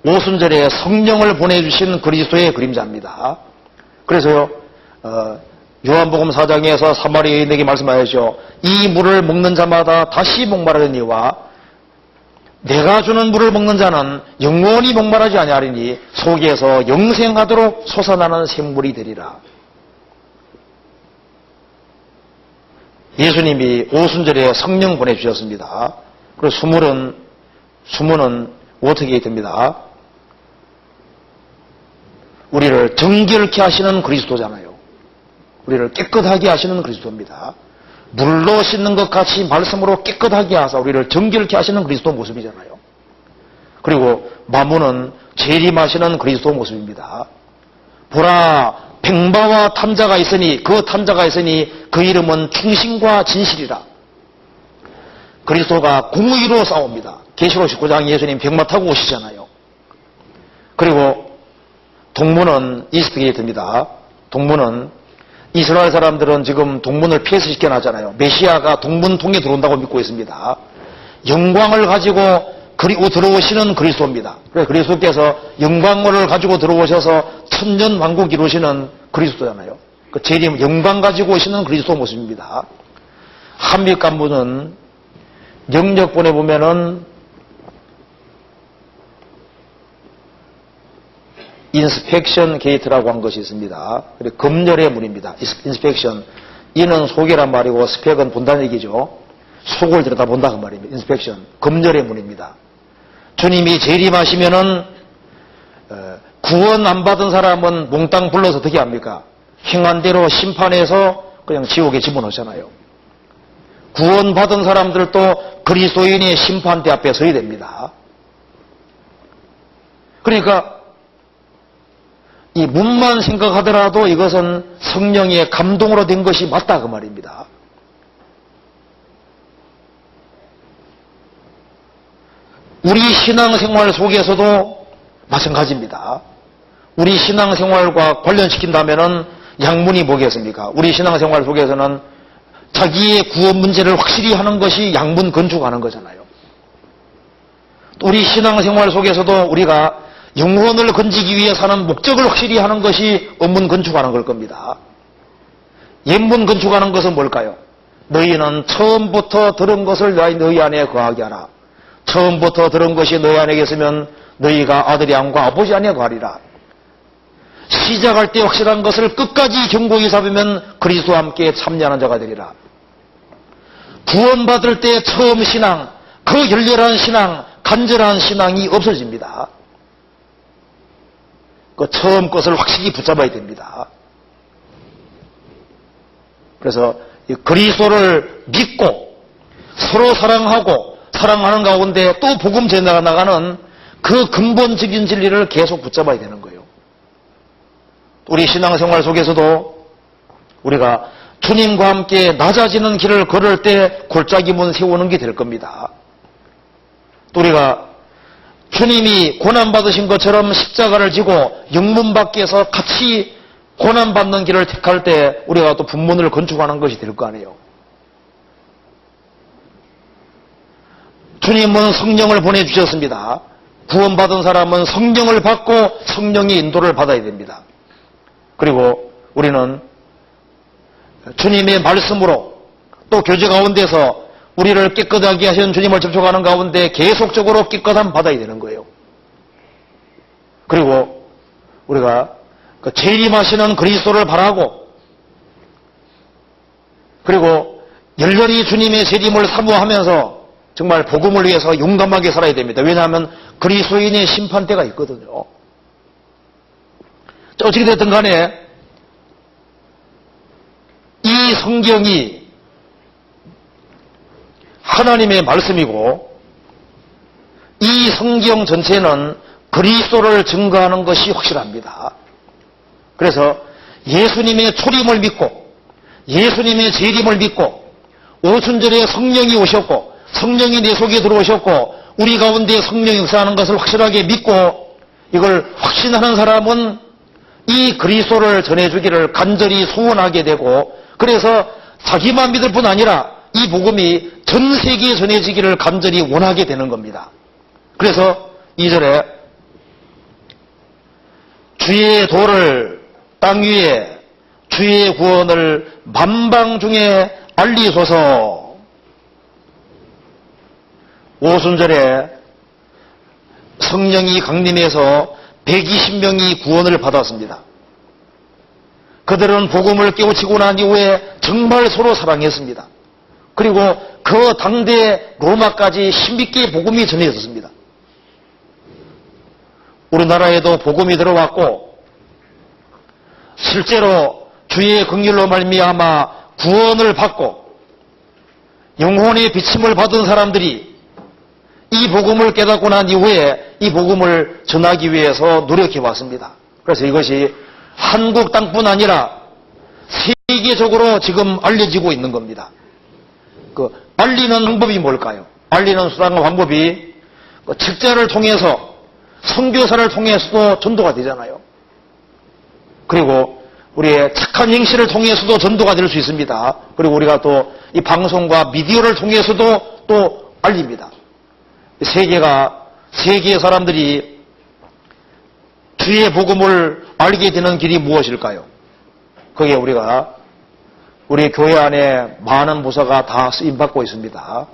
오순절에 성령을 보내주신 그리스도의 그림자입니다. 그래서요, 요한복음 4장에서 사마리아인에게 말씀하셨죠. 이 물을 먹는 자마다 다시 목마르니와 내가 주는 물을 먹는 자는 영원히 목마르지 아니하리니 속에서 영생하도록 솟아나는 샘물이 되리라. 예수님이 오순절에 성령 보내주셨습니다. 그리고 수문은 어떻게 됩니다? 우리를 정결케 하시는 그리스도잖아요. 우리를 깨끗하게 하시는 그리스도입니다. 물로 씻는 것 같이 말씀으로 깨끗하게 하사 우리를 정결케 하시는 그리스도 모습이잖아요. 그리고 마문은 재림하시는 그리스도 모습입니다. 보라, 뱅바와 탐자가 있으니 그 이름은 충신과 진실이라. 그리스도가 공의로 싸웁니다. 계시록 19장 예수님 병마 타고 오시잖아요. 그리고 동문은 이스트게이트입니다. 동문은 이스라엘 사람들은 지금 동문을 피해서 시켜놨잖아요. 메시아가 동문 통해 들어온다고 믿고 있습니다. 영광을 가지고 들어오시는 그리스도입니다. 그래서 그리스도께서 영광을 가지고 들어오셔서 천년왕국 이루시는 그리스도잖아요. 그 재림, 영광 가지고 오시는 그리스도 모습입니다. 한빛 간부는 영역본에 보면은 인스펙션 게이트라고 한 것이 있습니다. 검열의 문입니다. 인스펙션. 이는 소개란 말이고 스펙은 본다는 얘기죠. 속을 들여다본다 그 말입니다. 인스펙션. 검열의 문입니다. 주님이 재림하시면은 구원 안 받은 사람은 몽땅 불러서 어떻게 합니까? 행한 대로 심판해서 그냥 지옥에 집어넣잖아요. 구원 받은 사람들도 그리스도인의 심판대 앞에 서야 됩니다. 그러니까 이 문만 생각하더라도 이것은 성령의 감동으로 된 것이 맞다 그 말입니다. 우리 신앙생활 속에서도 마찬가지입니다. 우리 신앙생활과 관련시킨다면은 양문이 뭐겠습니까? 우리 신앙생활 속에서는 자기의 구원 문제를 확실히 하는 것이 양문 건축하는 거잖아요. 우리 신앙생활 속에서도 우리가 영혼을 건지기 위해 사는 목적을 확실히 하는 것이 업문 건축하는 걸 겁니다. 옛문 건축하는 것은 뭘까요? 너희는 처음부터 들은 것을 너희 안에 거하게 하라. 처음부터 들은 것이 너희 안에 있으면 너희가 아들이 아무과 아버지 안에 거하리라. 시작할 때 확실한 것을 끝까지 견고히 잡으면 그리스도와 함께 참여하는 자가 되리라. 구원받을 때 처음 신앙, 그 열렬한 신앙, 간절한 신앙이 없어집니다. 그 처음 것을 확실히 붙잡아야 됩니다. 그래서 그리스도를 믿고 서로 사랑하고 사랑하는 가운데 또 복음 전해 나가는 그 근본적인 진리를 계속 붙잡아야 되는 거예요. 우리 신앙생활 속에서도 우리가 주님과 함께 낮아지는 길을 걸을 때 골짜기문 세우는 게 될 겁니다. 또 우리가 주님이 고난받으신 것처럼 십자가를 지고 영문 밖에서 같이 고난받는 길을 택할 때 우리가 또 분문을 건축하는 것이 될 거 아니에요. 주님은 성령을 보내주셨습니다. 구원받은 사람은 성령을 받고 성령의 인도를 받아야 됩니다. 그리고 우리는 주님의 말씀으로 또 교제 가운데서 우리를 깨끗하게 하신 주님을 접촉하는 가운데 계속적으로 깨끗함 받아야 되는 거예요. 그리고 우리가 재림하시는 그리스도를 바라고 그리고 열렬히 주님의 재림을 사모하면서 정말 복음을 위해서 용감하게 살아야 됩니다. 왜냐하면 그리스도인의 심판대가 있거든요. 어떻게 됐든 간에 이 성경이 하나님의 말씀이고 이 성경 전체는 그리스도를 증거하는 것이 확실합니다. 그래서 예수님의 초림을 믿고 예수님의 재림을 믿고 오순절에 성령이 오셨고 성령이 내 속에 들어오셨고 우리 가운데 성령이 역사하는 것을 확실하게 믿고 이걸 확신하는 사람은 이 그리스도를 전해주기를 간절히 소원하게 되고 그래서 자기만 믿을 뿐 아니라 이 복음이 전 세계에 전해지기를 간절히 원하게 되는 겁니다. 그래서 2절에 주의 도를 땅 위에 주의 구원을 만방 중에 알리소서. 오순절에 성령이 강림해서 120명이 구원을 받았습니다. 그들은 복음을 깨우치고 난 이후에 정말 서로 사랑했습니다. 그리고 그 당대 로마까지 힘있게 복음이 전해졌습니다. 우리나라에도 복음이 들어왔고 실제로 주의 긍휼로 말미암아 구원을 받고 영혼의 비침을 받은 사람들이 이 복음을 깨닫고 난 이후에 이 복음을 전하기 위해서 노력해 왔습니다. 그래서 이것이 한국 땅뿐 아니라 세계적으로 지금 알려지고 있는 겁니다. 그 알리는 방법이 뭘까요? 알리는 수단과 방법이 책자를 통해서 선교사를 통해서도 전도가 되잖아요. 그리고 우리의 착한 행실을 통해서도 전도가 될 수 있습니다. 그리고 우리가 또 이 방송과 미디어를 통해서도 또 알립니다. 세계의 사람들이 주의 복음을 알게 되는 길이 무엇일까요? 그게 우리 교회 안에 많은 부서가 다 쓰임받고 있습니다.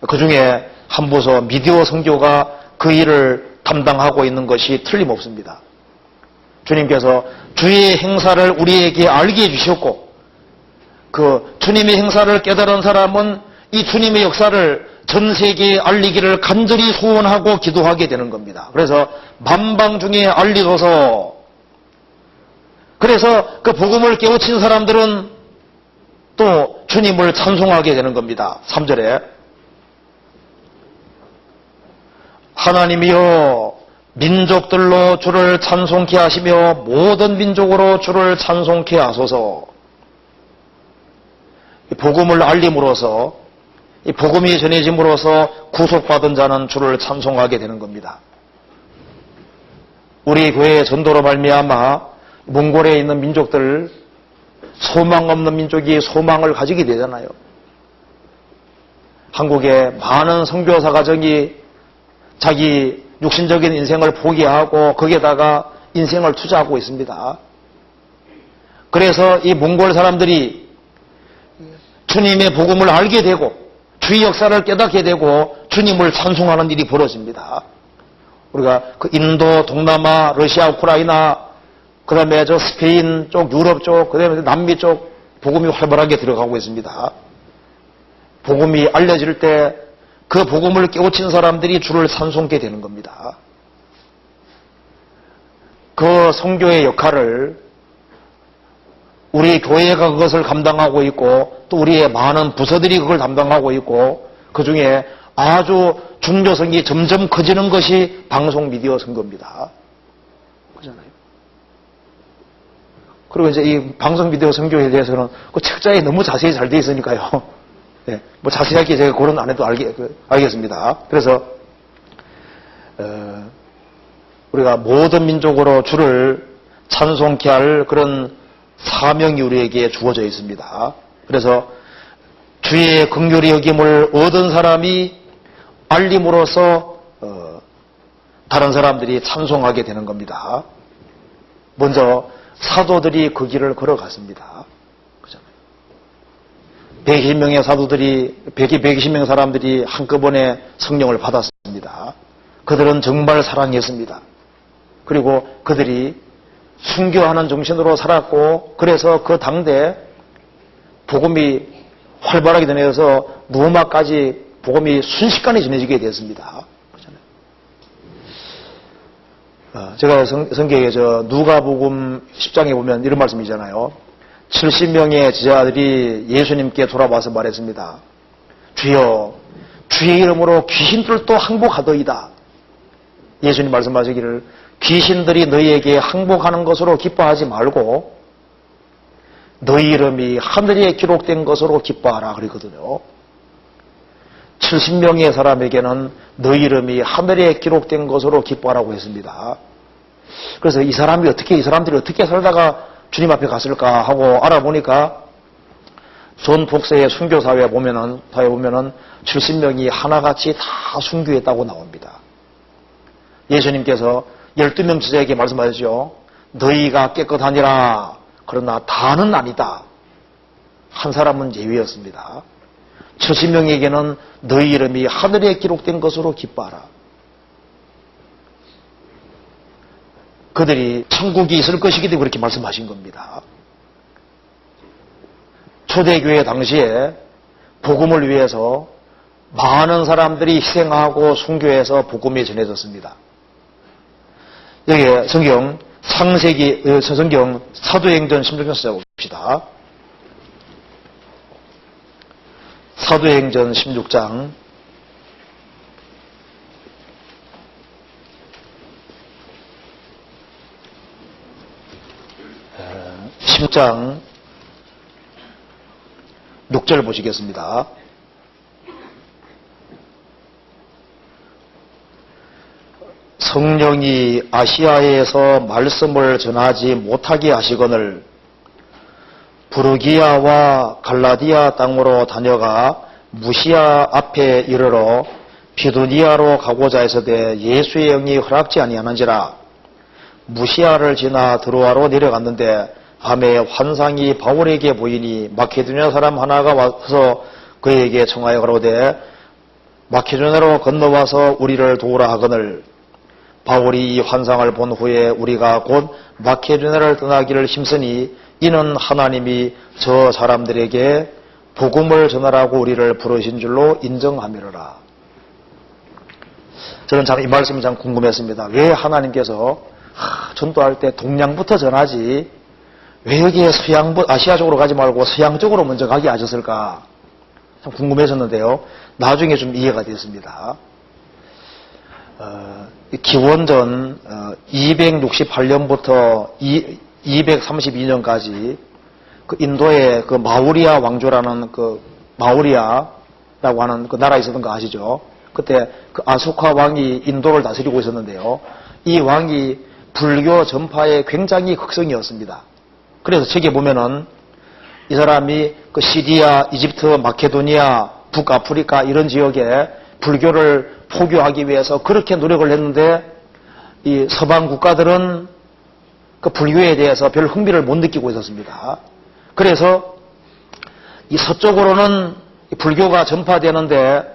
그 중에 한 부서 미디어 선교가 그 일을 담당하고 있는 것이 틀림없습니다. 주님께서 주의 행사를 우리에게 알게 해주셨고, 그 주님의 행사를 깨달은 사람은 이 주님의 역사를 전 세계에 알리기를 간절히 소원하고 기도하게 되는 겁니다. 그래서 만방중에 알리소서. 그래서 그 복음을 깨우친 사람들은 또 주님을 찬송하게 되는 겁니다. 3절에 하나님이여 민족들로 주를 찬송케 하시며 모든 민족으로 주를 찬송케 하소서. 이 복음을 알림으로써, 이 복음이 전해짐으로써 구속받은 자는 주를 찬송하게 되는 겁니다. 우리 교회의 전도로 말미암아 몽골에 있는 민족들, 소망 없는 민족이 소망을 가지게 되잖아요. 한국의 많은 선교사 가정이 자기 육신적인 인생을 포기하고 거기에다가 인생을 투자하고 있습니다. 그래서 이 몽골 사람들이 주님의 복음을 알게 되고 주의 역사를 깨닫게 되고 주님을 찬송하는 일이 벌어집니다. 우리가 그 인도, 동남아, 러시아, 우크라이나, 그 다음에 저 스페인 쪽, 유럽 쪽, 그 다음에 남미 쪽 복음이 활발하게 들어가고 있습니다. 복음이 알려질 때 그 복음을 깨우친 사람들이 주를 찬송케 되는 겁니다. 그 선교의 역할을 우리 교회가 그것을 감당하고 있고 또 우리의 많은 부서들이 그걸 담당하고 있고 그 중에 아주 중요성이 점점 커지는 것이 방송 미디어 선교입니다. 그렇잖아요. 그리고 이제 이 방송 미디어 선교에 대해서는 그 책자에 너무 자세히 잘 돼 있으니까요. 네, 뭐 자세하게 제가 고른 안 해도 알겠습니다. 그래서 우리가 모든 민족으로 주를 찬송케 할 그런 사명이 우리에게 주어져 있습니다. 그래서 주의 긍휼히 여김을 얻은 사람이 알림으로써 다른 사람들이 찬송하게 되는 겁니다. 먼저 사도들이 그 길을 걸어갔습니다. 120명의 사도들이, 120명 사람들이 한꺼번에 성령을 받았습니다. 그들은 정말 사랑했습니다. 그리고 그들이 순교하는 정신으로 살았고, 그래서 그 당대 복음이 활발하게 전해져서 로마까지 복음이 순식간에 전해지게 됐습니다. 제가 성경에 누가복음 10장에 보면 이런 말씀이잖아요. 70명의 제자들이 예수님께 돌아와서 말했습니다. 주여, 주의 이름으로 귀신들도 항복하더이다. 예수님 말씀하시기를 귀신들이 너희에게 항복하는 것으로 기뻐하지 말고 너희 이름이 하늘에 기록된 것으로 기뻐하라 그러거든요. 70명의 사람에게는 너희 이름이 하늘에 기록된 것으로 기뻐하라고 했습니다. 그래서 이 사람들이 어떻게 살다가 주님 앞에 갔을까 하고 알아보니까 전 복세의 순교사회에 보면은 70명이 하나같이 다 순교했다고 나옵니다. 예수님께서 12명 제자에게 말씀하셨죠. 너희가 깨끗하니라. 그러나 다는 아니다. 한 사람은 예외였습니다. 70명에게는 너희 이름이 하늘에 기록된 것으로 기뻐하라. 그들이 천국이 있을 것이기 때문에 그렇게 말씀하신 겁니다. 초대교회 당시에 복음을 위해서 많은 사람들이 희생하고 순교해서 복음이 전해졌습니다. 여기 성경 사도행전 16장 찾아봅시다. 사도행전 16장 16장 6절 보시겠습니다. 성령이 아시아에서 말씀을 전하지 못하게 하시거늘 부르기아와 갈라디아 땅으로 다녀가 무시아 앞에 이르러 비두니아로 가고자 했으되 예수의 영이 허락지 아니하는지라. 무시아를 지나 드로아로 내려갔는데 밤에 환상이 바울에게 보이니 마케도니아 사람 하나가 와서 그에게 청하여 가로되 마케도니아로 건너와서 우리를 도우라 하거늘 바울이 이 환상을 본 후에 우리가 곧 마케도니아를 떠나기를 힘쓰니 이는 하나님이 저 사람들에게 복음을 전하라고 우리를 부르신 줄로 인정하미로라. 저는 참 이 말씀이 참 궁금했습니다. 왜 하나님께서 전도할 때 동양부터 전하지 왜 여기에 아시아 쪽으로 가지 말고 서양 쪽으로 먼저 가게 하셨을까? 참 궁금했었는데요. 나중에 좀 이해가 됐습니다. 기원전 268년부터 232년까지 그 인도의 그 마우리아 왕조라는 그 마우리아라고 하는 그 나라에 있었던 거 아시죠? 그때 그 아소카 왕이 인도를 다스리고 있었는데요. 이 왕이 불교 전파에 굉장히 극성이었습니다. 그래서 책에 보면은 이 사람이 그 시리아, 이집트, 마케도니아, 북아프리카 이런 지역에 불교를 포교하기 위해서 그렇게 노력을 했는데 이 서방 국가들은 그 불교에 대해서 별 흥미를 못 느끼고 있었습니다. 그래서 이 서쪽으로는 불교가 전파되는데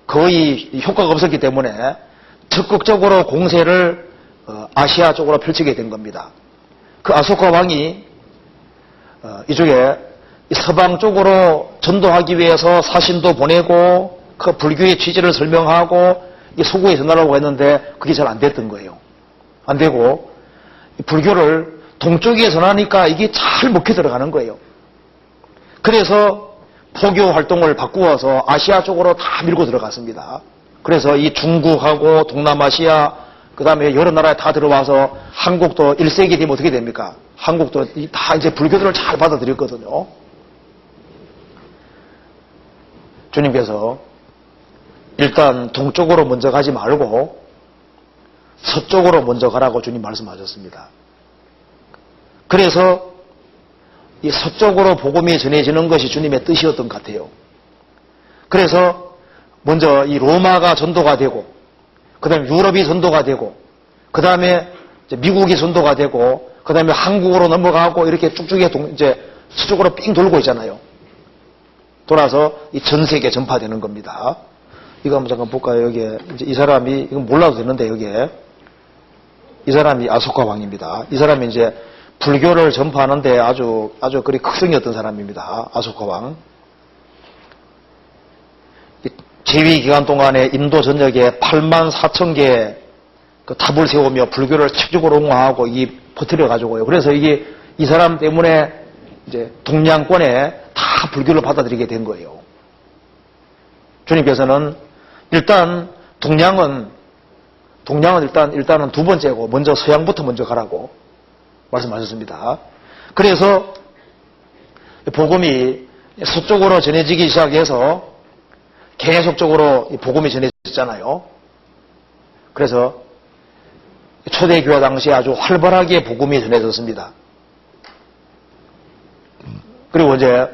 거의 효과가 없었기 때문에 적극적으로 공세를 아시아 쪽으로 펼치게 된 겁니다. 그 아소카 왕이 이쪽에 서방 쪽으로 전도하기 위해서 사신도 보내고 그 불교의 취지를 설명하고 서구에 전하라고 했는데 그게 잘 안 됐던 거예요. 안 되고 불교를 동쪽에 전하니까 이게 잘 먹혀 들어가는 거예요. 그래서 포교 활동을 바꾸어서 아시아 쪽으로 다 밀고 들어갔습니다. 그래서 이 중국하고 동남아시아 그 다음에 여러 나라에 다 들어와서 한국도 1세기 되면 어떻게 됩니까? 한국도 다 이제 불교들을 잘 받아들였거든요. 주님께서 일단 동쪽으로 먼저 가지 말고 서쪽으로 먼저 가라고 주님 말씀하셨습니다. 그래서 이 서쪽으로 복음이 전해지는 것이 주님의 뜻이었던 것 같아요. 그래서 먼저 이 로마가 전도가 되고 그 다음에 유럽이 전도가 되고 그 다음에 미국이 전도가 되고 그 다음에 한국으로 넘어가고 이렇게 쭉쭉 이제 서쪽으로 삥 돌고 있잖아요. 돌아서 이 전 세계에 전파되는 겁니다. 이거 한번 잠깐 볼까요? 여기에 이제 이 사람이 이건 몰라도 되는데 여기에 이 사람이 아소카 왕입니다. 이 사람이 이제 불교를 전파하는데 아주 그리 극성이었던 사람입니다. 아소카 왕. 재위 기간 동안에 인도 전역에 84,000개 그 탑을 세우며 불교를 적극적으로 옹호하고 퍼뜨려 가지고요. 그래서 이 사람 때문에 이제 동양권에 다 불교를 받아들이게 된 거예요. 주님께서는 일단 동양은 일단은 두 번째고 먼저 서양부터 먼저 가라고 말씀하셨습니다. 그래서 복음이 서쪽으로 전해지기 시작해서 계속적으로 복음이 전해졌잖아요. 그래서 초대교회 당시에 아주 활발하게 복음이 전해졌습니다. 그리고 이제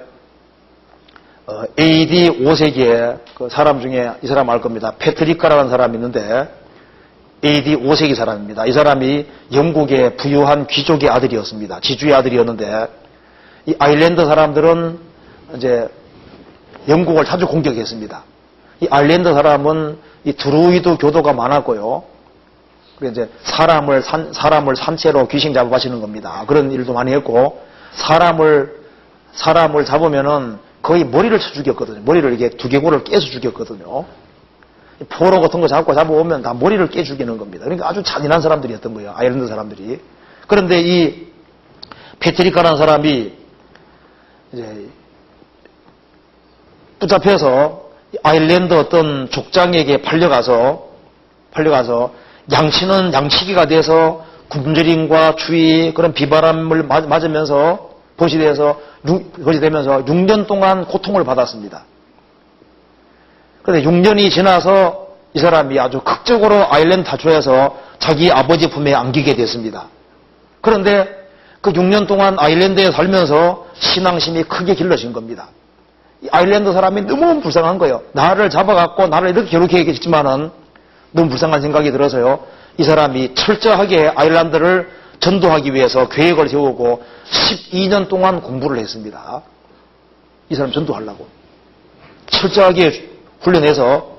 AD 5세기에 그 사람 중에 이 사람 알 겁니다. 페트리카라는 사람이 있는데 AD 5세기 사람입니다. 이 사람이 영국의 부유한 귀족의 아들이었습니다. 지주의 아들이었는데 이 아일랜드 사람들은 이제 영국을 자주 공격했습니다. 이 아일랜드 사람은 이 드루이드 교도가 많았고요. 그래서 이제 사람을 산채로 귀신 잡아가시는 겁니다. 그런 일도 많이 했고 사람을 잡으면은 거의 머리를 쳐 죽였거든요. 머리를 이게 두개골을 깨서 죽였거든요. 포로 같은 거 잡아오면 다 머리를 깨 죽이는 겁니다. 그러니까 아주 잔인한 사람들이었던 거예요. 아일랜드 사람들이. 그런데 이 페트리카라는 사람이 이제 붙잡혀서 아일랜드 어떤 족장에게 팔려가서 양치는 양치기가 돼서 굶주림과 추위 그런 비바람을 맞으면서 거시되면서 6년 동안 고통을 받았습니다. 그런데 6년이 지나서 이 사람이 아주 극적으로 아일랜드 타초에서 자기 아버지 품에 안기게 됐습니다. 그런데 그 6년 동안 아일랜드에 살면서 신앙심이 크게 길러진 겁니다. 이 아일랜드 사람이 너무 불쌍한 거예요. 나를 잡아갖고 나를 이렇게 괴롭게 했지만은 너무 불쌍한 생각이 들어서요. 이 사람이 철저하게 아일랜드를 전도하기 위해서 계획을 세우고 12년 동안 공부를 했습니다. 이 사람 전도하려고. 철저하게 훈련해서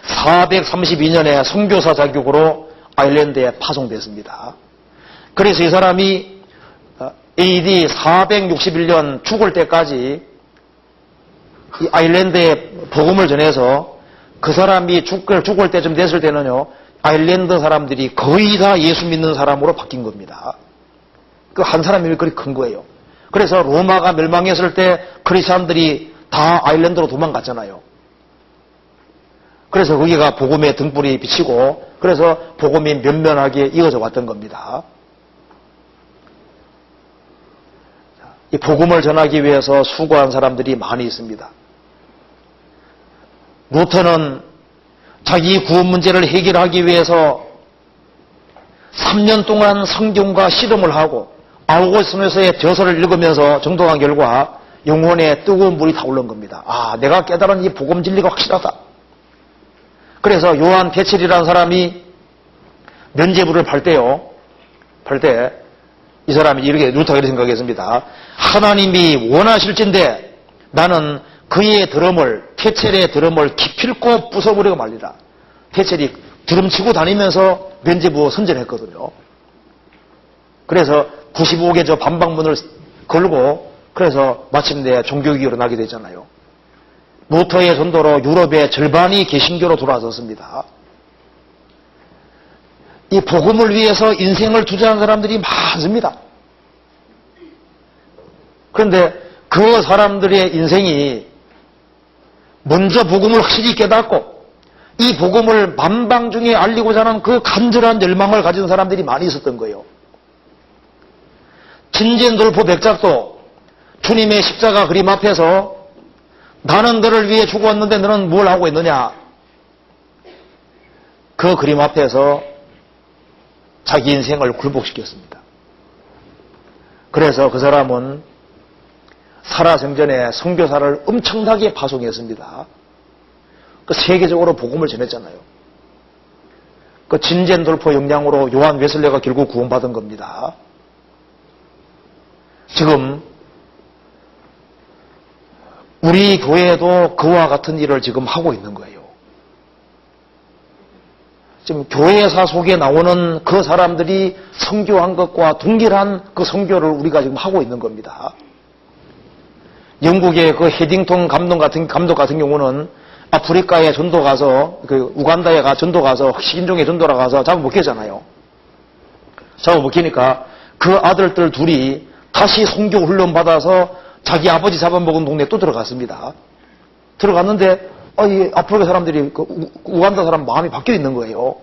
432년에 선교사 자격으로 아일랜드에 파송됐습니다. 그래서 이 사람이 AD 461년 죽을 때까지 이 아일랜드에 복음을 전해서 그 사람이 죽을 때쯤 됐을 때는요, 아일랜드 사람들이 거의 다 예수 믿는 사람으로 바뀐 겁니다. 그 한 사람이 그리 큰 거예요. 그래서 로마가 멸망했을 때 크리스찬들이 다 아일랜드로 도망갔잖아요. 그래서 거기가 복음의 등불이 비치고 그래서 복음이 면면하게 이어져 왔던 겁니다. 이 복음을 전하기 위해서 수고한 사람들이 많이 있습니다. 루터는 자기 구원 문제를 해결하기 위해서 3년 동안 성경과 씨름을 하고 아우구스티누스의 저서를 읽으면서 정독한 결과 영혼에 뜨거운 물이 타오른 겁니다. 아, 내가 깨달은 이 복음 진리가 확실하다. 그래서 요한 베첼이라는 사람이 면죄부를 팔 때 이 사람이 이렇게 루터가 이렇게 생각했습니다. 하나님이 원하실진데 나는 그의 드럼을, 테첼의 드럼을 기필코 부숴버리고 말리라. 테첼이 드럼 치고 다니면서 면죄부 선전했거든요. 그래서 95개 저 반박문을 걸고 그래서 마침내 종교개혁으로 나게 되잖아요. 루터의 전도로 유럽의 절반이 개신교로 돌아섰습니다. 이 복음을 위해서 인생을 투자한 사람들이 많습니다. 그런데 그 사람들의 인생이 먼저 복음을 확실히 깨닫고 이 복음을 만방중에 알리고자 하는 그 간절한 열망을 가진 사람들이 많이 있었던 거예요. 진젠돌포 백작도 주님의 십자가 그림 앞에서 나는 너를 위해 죽었는데 너는 뭘 하고 있느냐? 그 그림 앞에서 자기 인생을 굴복시켰습니다. 그래서 그 사람은 살아생전에 선교사를 엄청나게 파송했습니다. 그 세계적으로 복음을 전했잖아요. 그 진젠돌포 영향으로 요한 웨슬레가 결국 구원받은 겁니다. 지금 우리 교회도 그와 같은 일을 지금 하고 있는 거예요. 지금 교회사 속에 나오는 그 사람들이 선교한 것과 동일한 그 선교를 우리가 지금 하고 있는 겁니다. 영국의 그 헤딩턴 감독 같은 경우는 아프리카에 전도 가서 그 우간다에 전도 가서 식인종에 전도라 가서 잡아먹혔잖아요. 잡아먹히니까 그 아들들 둘이 다시 선교 훈련 받아서 자기 아버지 잡아먹은 동네에 또 들어갔습니다. 들어갔는데 이 아프리카 사람들이 그 우간다 사람 마음이 바뀌어 있는 거예요.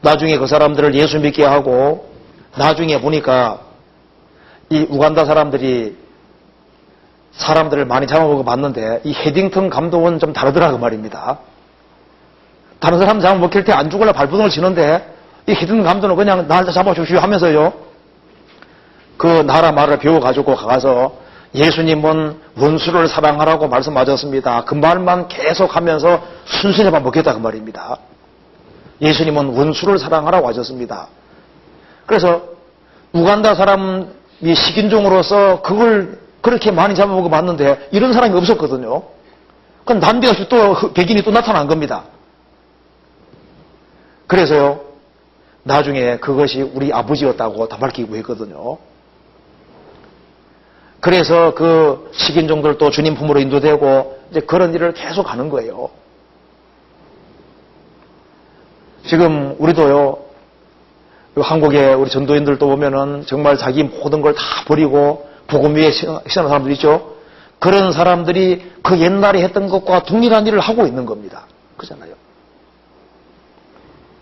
나중에 그 사람들을 예수 믿게 하고 나중에 보니까 이 우간다 사람들이 사람들을 많이 잡아먹어 봤는데 이 헤딩턴 감독은 좀 다르더라 그 말입니다. 다른 사람 잡아먹힐 때 안 죽을라 발버둥을 치는데 이 헤딩턴 감독은 그냥 날 잡아주시오 하면서요. 그 나라 말을 배워가지고 가서 예수님은 원수를 사랑하라고 말씀하셨습니다. 그 말만 계속하면서 순순히 먹겠다 그 말입니다. 예수님은 원수를 사랑하라고 하셨습니다. 그래서 우간다 사람이 식인종으로서 그걸 그렇게 많이 잡아먹어 봤는데 이런 사람이 없었거든요. 그럼 난데없이 또 백인이 또 나타난 겁니다. 그래서요 나중에 그것이 우리 아버지였다고 다 밝히고 했거든요. 그래서 그 식인종들도 주님 품으로 인도되고 이제 그런 일을 계속 하는 거예요. 지금 우리도요, 한국의 우리 전도인들도 보면은 정말 자기 모든 걸 다 버리고 복음 위에 희생하는 사람들 있죠? 그런 사람들이 그 옛날에 했던 것과 동일한 일을 하고 있는 겁니다. 그렇잖아요.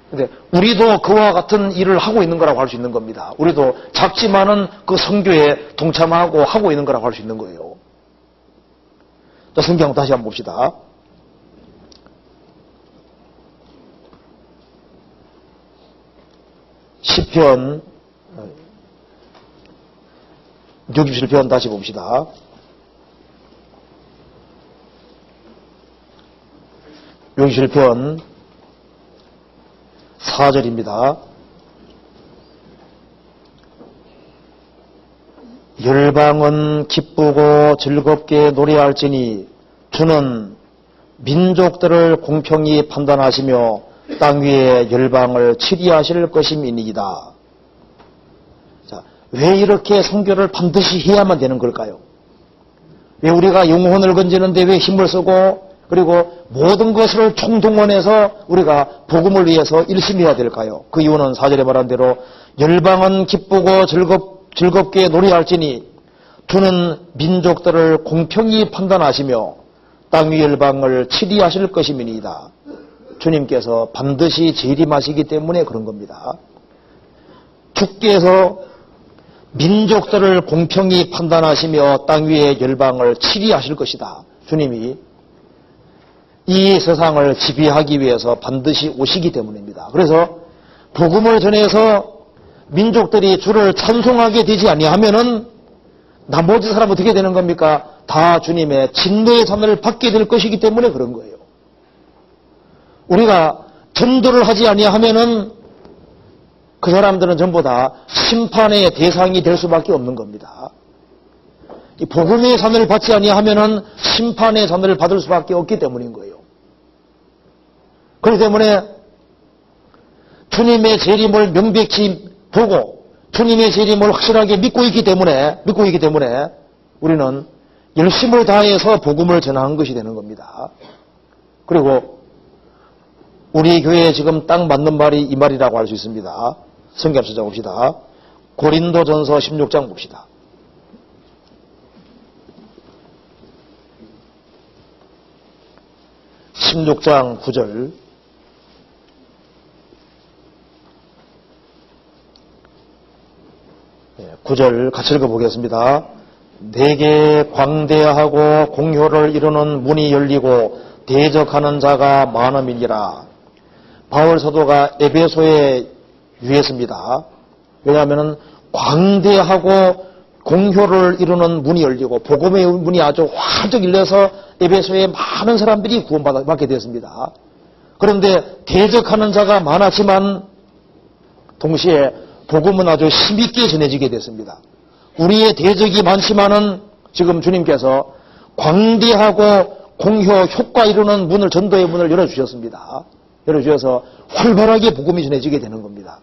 근데 우리도 그와 같은 일을 하고 있는 거라고 할 수 있는 겁니다. 우리도 작지만은 그 선교에 동참하고 하고 있는 거라고 할 수 있는 거예요. 자, 성경 다시 한번 봅시다. 시편 67편 다시 봅시다. 67편 4절입니다. 열방은 기쁘고 즐겁게 노래할지니 주는 민족들을 공평히 판단하시며 땅 위에 열방을 치리하실 것임이니이다. 자, 왜 이렇게 선교를 반드시 해야만 되는 걸까요? 왜 우리가 영혼을 건지는데 왜 힘을 쓰고 그리고 모든 것을 총동원해서 우리가 복음을 위해서 열심히 해야 될까요? 그 이유는 4절에 말한 대로 열방은 기쁘고 즐겁게 노래할지니 주는 민족들을 공평히 판단하시며 땅 위 열방을 치리하실 것임이니이다. 주님께서 반드시 재림하시기 때문에 그런 겁니다. 주께서 민족들을 공평히 판단하시며 땅 위의 열방을 치리하실 것이다. 주님이 이 세상을 지배하기 위해서 반드시 오시기 때문입니다. 그래서 복음을 전해서 민족들이 주를 찬송하게 되지 아니하면은 나머지 사람은 어떻게 되는 겁니까? 다 주님의 진노의 잔을 받게 될 것이기 때문에 그런 거예요. 우리가 전도를 하지 아니하면은 그 사람들은 전부 다 심판의 대상이 될 수밖에 없는 겁니다. 이 복음의 잔을 받지 아니하면은 심판의 잔을 받을 수밖에 없기 때문인 거예요. 그렇기 때문에 주님의 재림을 명백히 보고 주님의 재림을 확실하게 믿고 있기 때문에 우리는 열심을 다해서 복음을 전하는 것이 되는 겁니다. 그리고 우리 교회에 지금 딱 맞는 말이 이 말이라고 할 수 있습니다. 성경 찾아봅시다. 고린도전서 16장 봅시다. (16장 9절) 9절 같이 읽어보겠습니다. 내게 광대하고 공효를 이루는 문이 열리고 대적하는 자가 많음이니라. 바울 사도가 에베소에 유했습니다. 왜냐하면 광대하고 공효를 이루는 문이 열리고 복음의 문이 아주 활짝 열려서 에베소에 많은 사람들이 구원받게 되었습니다. 그런데 대적하는 자가 많았지만 동시에 복음은 아주 힘있게 전해지게 됐습니다. 우리의 대적이 많지만은 지금 주님께서 광대하고 공효, 효과 이루는 문을, 전도의 문을 열어주셨습니다. 열어주셔서 활발하게 복음이 전해지게 되는 겁니다.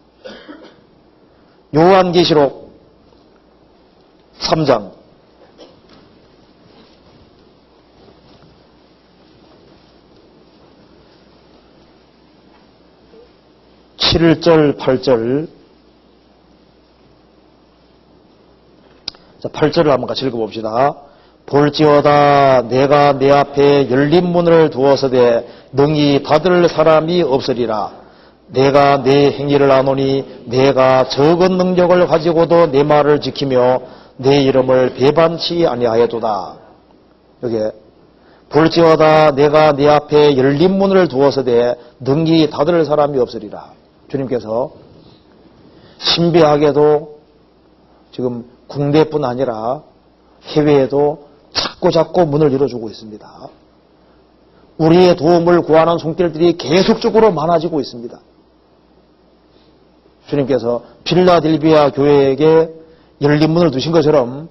요한계시록 3장 7절, 8절. 자, 8절을 한번 같이 읽어봅시다. 볼지어다 내가 내 앞에 열린 문을 두어서되 능히 닫을 사람이 없으리라. 내가 내 행위를 아노니 내가 적은 능력을 가지고도 내 말을 지키며 내 이름을 배반치 아니하여도다. 여기 볼지어다 내가 내 앞에 열린 문을 두어서되 능히 닫을 사람이 없으리라. 주님께서 신비하게도 지금 국내뿐 아니라 해외에도 자꾸 문을 열어주고 있습니다. 우리의 도움을 구하는 손길들이 계속적으로 많아지고 있습니다. 주님께서 필라델비아 교회에게 열린 문을 두신 것처럼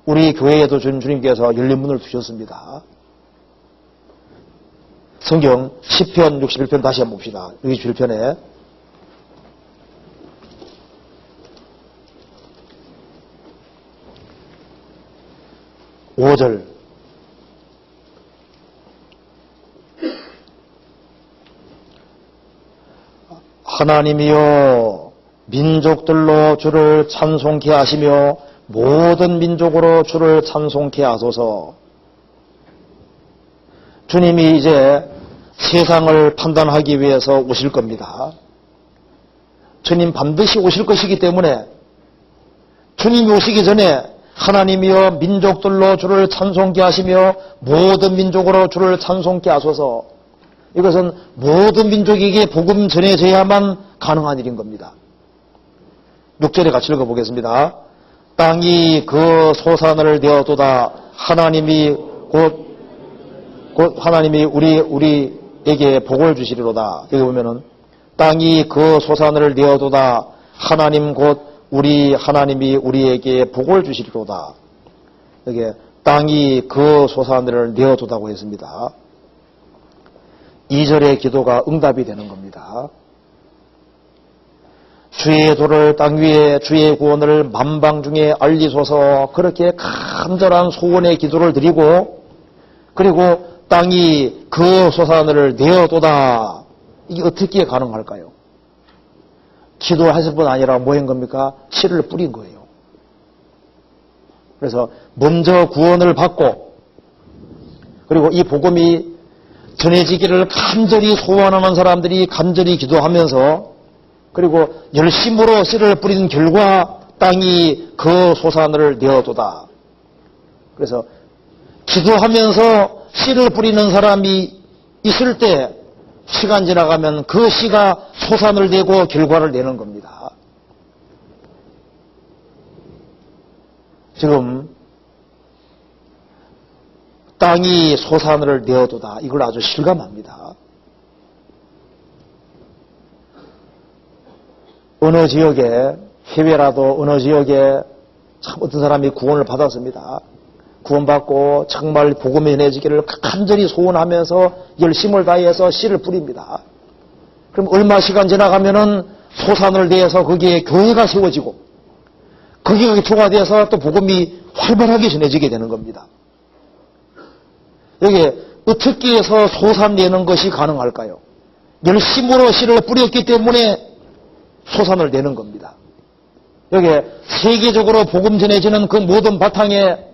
우리 교회에도 주님께서 열린 문을 두셨습니다. 성경 시편 61편 다시 한번 봅시다. 61편에 5절 하나님이여 민족들로 주를 찬송케 하시며 모든 민족으로 주를 찬송케 하소서. 주님이 이제 세상을 판단하기 위해서 오실 겁니다. 주님 반드시 오실 것이기 때문에 주님이 오시기 전에 하나님이여 민족들로 주를 찬송케 하시며 모든 민족으로 주를 찬송케 하소서. 이것은 모든 민족에게 복음 전해져야만 가능한 일인 겁니다. 6절에 같이 읽어보겠습니다. 땅이 그 소산을 내어도다. 하나님이 곧 하나님이 우리에게 복을 주시리로다. 여기 보면은 땅이 그 소산을 내어도다. 하나님 곧 하나님이 우리에게 복을 주시리로다. 여기 땅이 그 소산을 내어두다고 했습니다. 2절의 기도가 응답이 되는 겁니다. 주의 도를 땅 위에 주의 구원을 만방 중에 알리소서. 그렇게 간절한 소원의 기도를 드리고 그리고 땅이 그 소산을 내어도다. 이게 어떻게 가능할까요? 기도하실 뿐 아니라 뭐 한 겁니까? 씨를 뿌린 거예요. 그래서 먼저 구원을 받고 그리고 이 복음이 전해지기를 간절히 소원하는 사람들이 간절히 기도하면서 그리고 열심으로 씨를 뿌린 결과 땅이 그 소산을 내어도다. 그래서 기도하면서 씨를 뿌리는 사람이 있을 때 시간 지나가면 그 씨가 소산을 내고 결과를 내는 겁니다. 지금 땅이 소산을 내어두다. 이걸 아주 실감합니다. 어느 지역에 해외라도 어느 지역에 참 어떤 사람이 구원을 받았습니다. 구원받고 정말 복음이 전해지기를 간절히 소원하면서 열심을 다해서 씨를 뿌립니다. 그럼 얼마 시간 지나가면은 소산을 내서 거기에 교회가 세워지고 거기가 기초가 돼서 또 복음이 활발하게 전해지게 되는 겁니다. 여기 어떻게 해서 소산 내는 것이 가능할까요? 열심으로 씨를 뿌렸기 때문에 소산을 내는 겁니다. 여기 세계적으로 복음 전해지는 그 모든 바탕에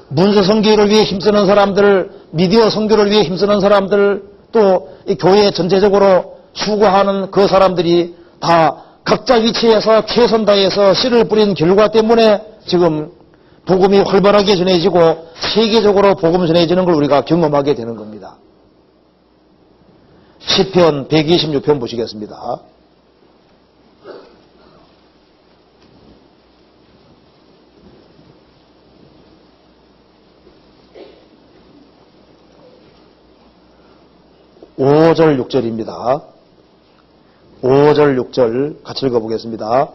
문서 선교를 위해 힘쓰는 사람들, 미디어 선교를 위해 힘쓰는 사람들, 또 이 교회 전체적으로 수고하는 그 사람들이 다 각자 위치에서 최선 다해서 씨를 뿌린 결과 때문에 지금 복음이 활발하게 전해지고 세계적으로 복음 전해지는 걸 우리가 경험하게 되는 겁니다. 시편 126편 보시겠습니다. (5절) (6절입니다) 5절 6절 같이 읽어보겠습니다.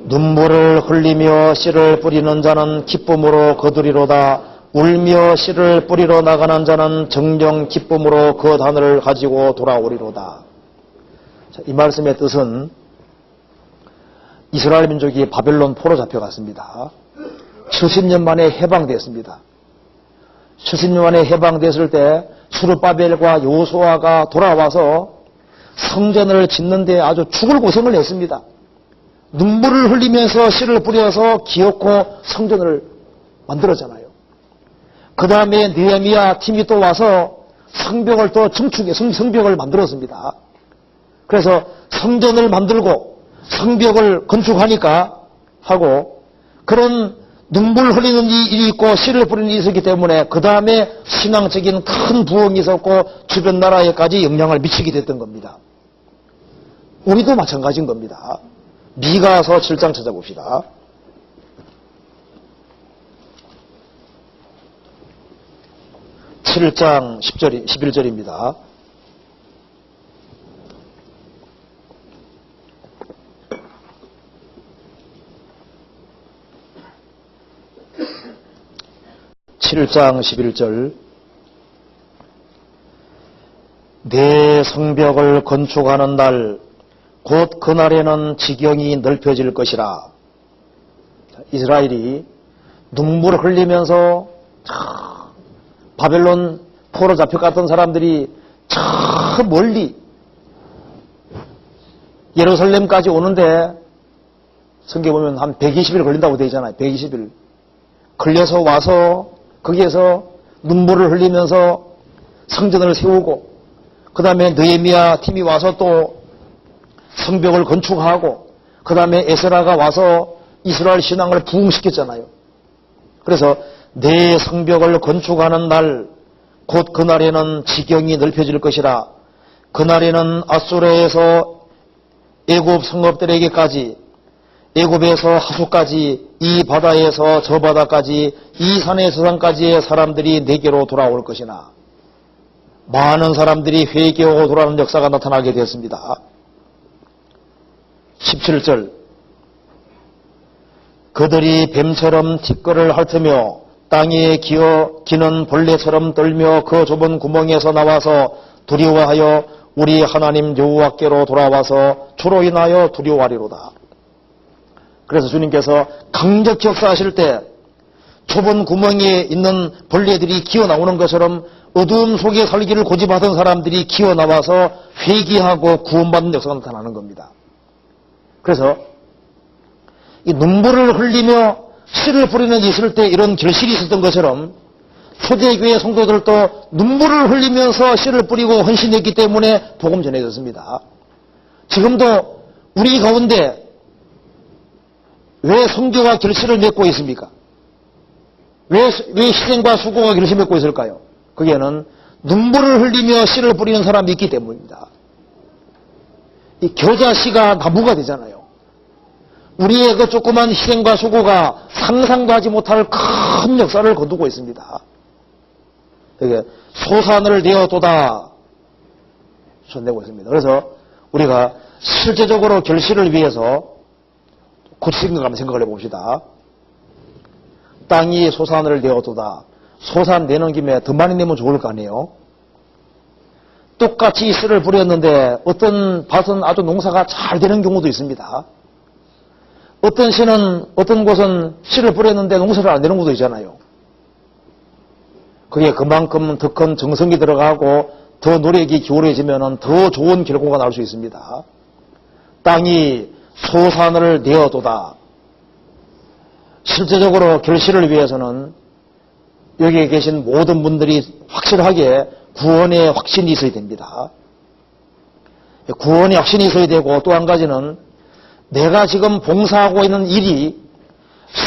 눈물을 흘리며 씨를 뿌리는 자는 기쁨으로 거두리로다. 울며 씨를 뿌리러 나가는 자는 정령 기쁨으로 그 단을 가지고 돌아오리로다. 자, 이 말씀의 뜻은 이스라엘 민족이 바벨론 포로 잡혀갔습니다. 70년 만에 해방됐습니다. 70년 만에 해방됐을 때 스룹바벨과 여호수아가 돌아와서 성전을 짓는데 아주 죽을 고생을 했습니다. 눈물을 흘리면서 씨를 뿌려서 기어코 성전을 만들었잖아요. 그 다음에 느헤미야 팀이 또 와서 성벽을 또 증축해 성벽을 만들었습니다. 그래서 성전을 만들고 성벽을 건축하니까 하고 그런 눈물 흘리는 일이 있고 씨를 뿌리는 일이 있었기 때문에 그 다음에 신앙적인 큰 부흥이 있었고 주변 나라에까지 영향을 미치게 됐던 겁니다. 우리도 마찬가지인 겁니다. 미가서 7장 찾아봅시다. (7장) 11절입니다. (7장) 11절 내 성벽을 건축하는 날 곧 그날에는 지경이 넓혀질 것이라. 이스라엘이 눈물을 흘리면서 바벨론 포로 잡혀갔던 사람들이 저 멀리 예루살렘까지 오는데 성경에 보면 한 120일 걸린다고 되어 있잖아요. 120일 걸려서 와서 거기에서 눈물을 흘리면서 성전을 세우고, 그 다음에 느헤미야 팀이 와서 또 성벽을 건축하고, 그 다음에 에스라가 와서 이스라엘 신앙을 부흥시켰잖아요. 그래서 내 성벽을 건축하는 날, 곧 그날에는 지경이 넓혀질 것이라. 그날에는 아수르에서 애굽 성읍들에게까지, 애굽에서 하수까지, 이 바다에서 저 바다까지, 이 산에 저 산까지의 사람들이 내게로 돌아올 것이나, 많은 사람들이 회개하고 돌아오는 역사가 나타나게 되었습니다. 17절, 그들이 뱀처럼 티끌을 핥으며 땅에 기는 벌레처럼 떨며 그 좁은 구멍에서 나와서 두려워하여 우리 하나님 여호와께로 돌아와서 주로 인하여 두려워하리로다. 그래서 주님께서 강력히 역사하실 때 좁은 구멍에 있는 벌레들이 기어나오는 것처럼 어두움 속에 살기를 고집하던 사람들이 기어나와서 회개하고 구원받는 역사가 나타나는 겁니다. 그래서 이 눈물을 흘리며 씨를 뿌리는 일이 있을 때 이런 결실이 있었던 것처럼 초대교회 성도들도 눈물을 흘리면서 씨를 뿌리고 헌신했기 때문에 복음 전해졌습니다. 지금도 우리 가운데 왜 성교가 결실을 맺고 있습니까? 왜 희생과 수고가 결실을 맺고 있을까요? 거기에는 눈물을 흘리며 씨를 뿌리는 사람이 있기 때문입니다. 이 겨자씨가 나무가 되잖아요. 우리의 그 조그만 희생과 수고가 상상도 하지 못할 큰 역사를 거두고 있습니다. 이게 소산을 내어도다 손내고 있습니다. 그래서 우리가 실제적으로 결실을 위해서 구체적으로 한번 생각을 해봅시다. 땅이 소산을 내어도다. 소산 내는 김에 더 많이 내면 좋을 거 아니에요? 똑같이 씨를 뿌렸는데 어떤 밭은 아주 농사가 잘 되는 경우도 있습니다. 어떤 곳은 씨를 뿌렸는데 농사를 안 되는 곳도 있잖아요. 그게 그만큼 더 큰 정성이 들어가고 더 노력이 기울어지면 더 좋은 결과가 나올 수 있습니다. 땅이 소산을 내어도다. 실제적으로 결실을 위해서는 여기에 계신 모든 분들이 확실하게 구원의 확신이 있어야 됩니다. 구원의 확신이 있어야 되고, 또 한 가지는 내가 지금 봉사하고 있는 일이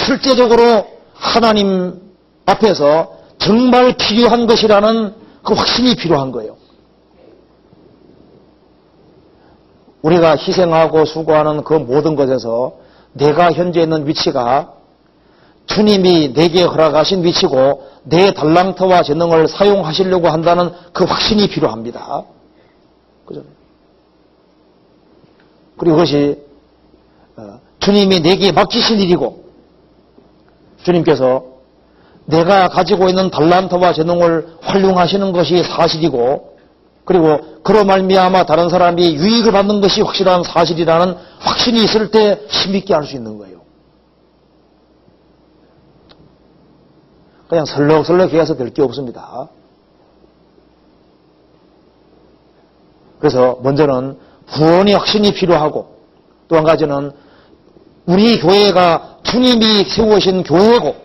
실제적으로 하나님 앞에서 정말 필요한 것이라는 그 확신이 필요한 거예요. 우리가 희생하고 수고하는 그 모든 것에서 내가 현재 있는 위치가 주님이 내게 허락하신 위치고 내 달란트와 재능을 사용하시려고 한다는 그 확신이 필요합니다. 그죠? 그리고 그것이 주님이 내게 맡기신 일이고, 주님께서 내가 가지고 있는 달란트와 재능을 활용하시는 것이 사실이고, 그리고 그로 말미암아 다른 사람이 유익을 받는 것이 확실한 사실이라는 확신이 있을 때 힘있게 할 수 있는 거예요. 그냥 설렁설렁 해서 될 게 없습니다. 그래서 먼저는 구원의 확신이 필요하고, 또 한 가지는 우리 교회가 주님이 세우신 교회고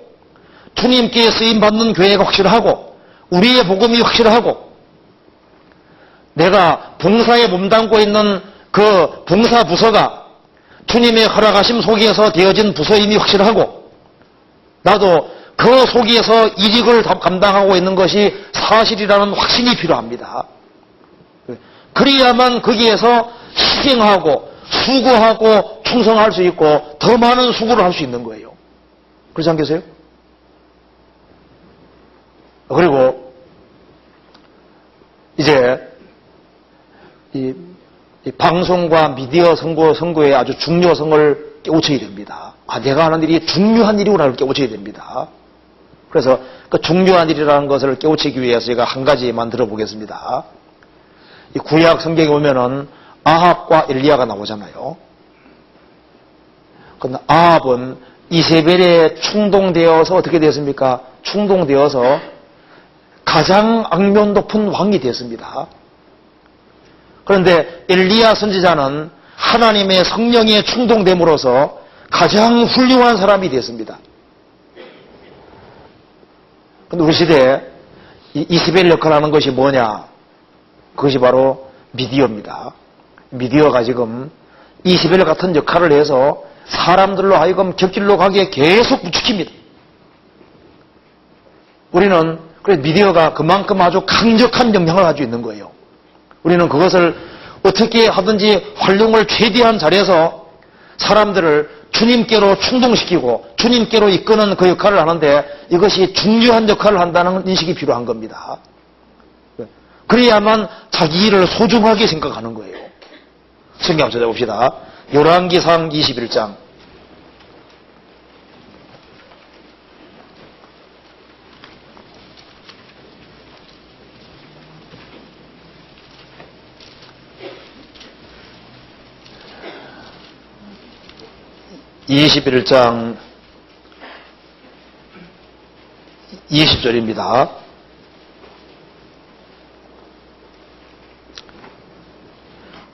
주님께 쓰임받는 교회가 확실하고 우리의 복음이 확실하고 내가 봉사에 몸담고 있는 그 봉사 부서가 주님의 허락하심 속에서 되어진 부서임이 확실하고 나도 그 속에서 이익을 감당하고 있는 것이 사실이라는 확신이 필요합니다. 그래야만 거기에서 희생하고 수고하고 충성할 수 있고 더 많은 수고를 할 수 있는 거예요. 그렇지 않겠어요? 그리고 이제 이 방송과 미디어 선거의 아주 중요성을 깨우쳐야 됩니다. 내가 하는 일이 중요한 일이구나를 깨우쳐야 됩니다. 그래서 그 중요한 일이라는 것을 깨우치기 위해서 제가 한 가지만 들어보겠습니다. 이 구약 성경에 보면은 아합과 엘리야가 나오잖아요. 근데 아합은 이세벨에 충동되어서 어떻게 됐습니까? 충동되어서 가장 악명 높은 왕이 됐습니다. 그런데 엘리야 선지자는 하나님의 성령에 충동됨으로써 가장 훌륭한 사람이 됐습니다. 그런데 우리 시대에 이 이세벨 역할을 하는 것이 뭐냐? 그것이 바로 미디어입니다. 미디어가 지금 이세벨 같은 역할을 해서 사람들로 하여금 격길로 가기에 계속 부추깁니다. 우리는 그래서 미디어가 그만큼 아주 강력한 영향을 가지고 있는 거예요. 우리는 그것을 어떻게 하든지 활용을 최대한 잘해서 사람들을 주님께로 충동시키고 주님께로 이끄는 그 역할을 하는데 이것이 중요한 역할을 한다는 인식이 필요한 겁니다. 그래야만 자기 일을 소중하게 생각하는 거예요. 성경 한번 찾아봅시다. 열왕기상 21장. (21장) 20절입니다.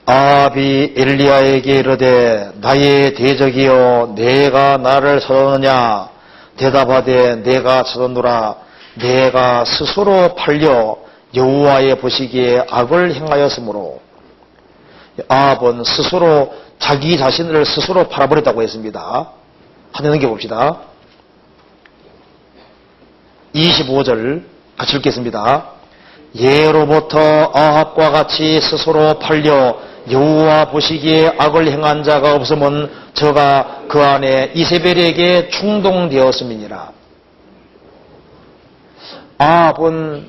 아합이 엘리야에게 이르되 나의 대적이여 내가 나를 찾았느냐 대답하되 내가 찾았노라 내가 스스로 팔려 여호와의 보시기에 악을 행하였으므로 아합은 스스로 자기 자신을 스스로 팔아버렸다고 했습니다. 한번 넘겨봅시다. 25절 같이 읽겠습니다. 예로부터 아합과 같이 스스로 팔려 여호와 보시기에 악을 행한 자가 없으면 저가 그 안에 이세벨에게 충동되었음이니라. 아합은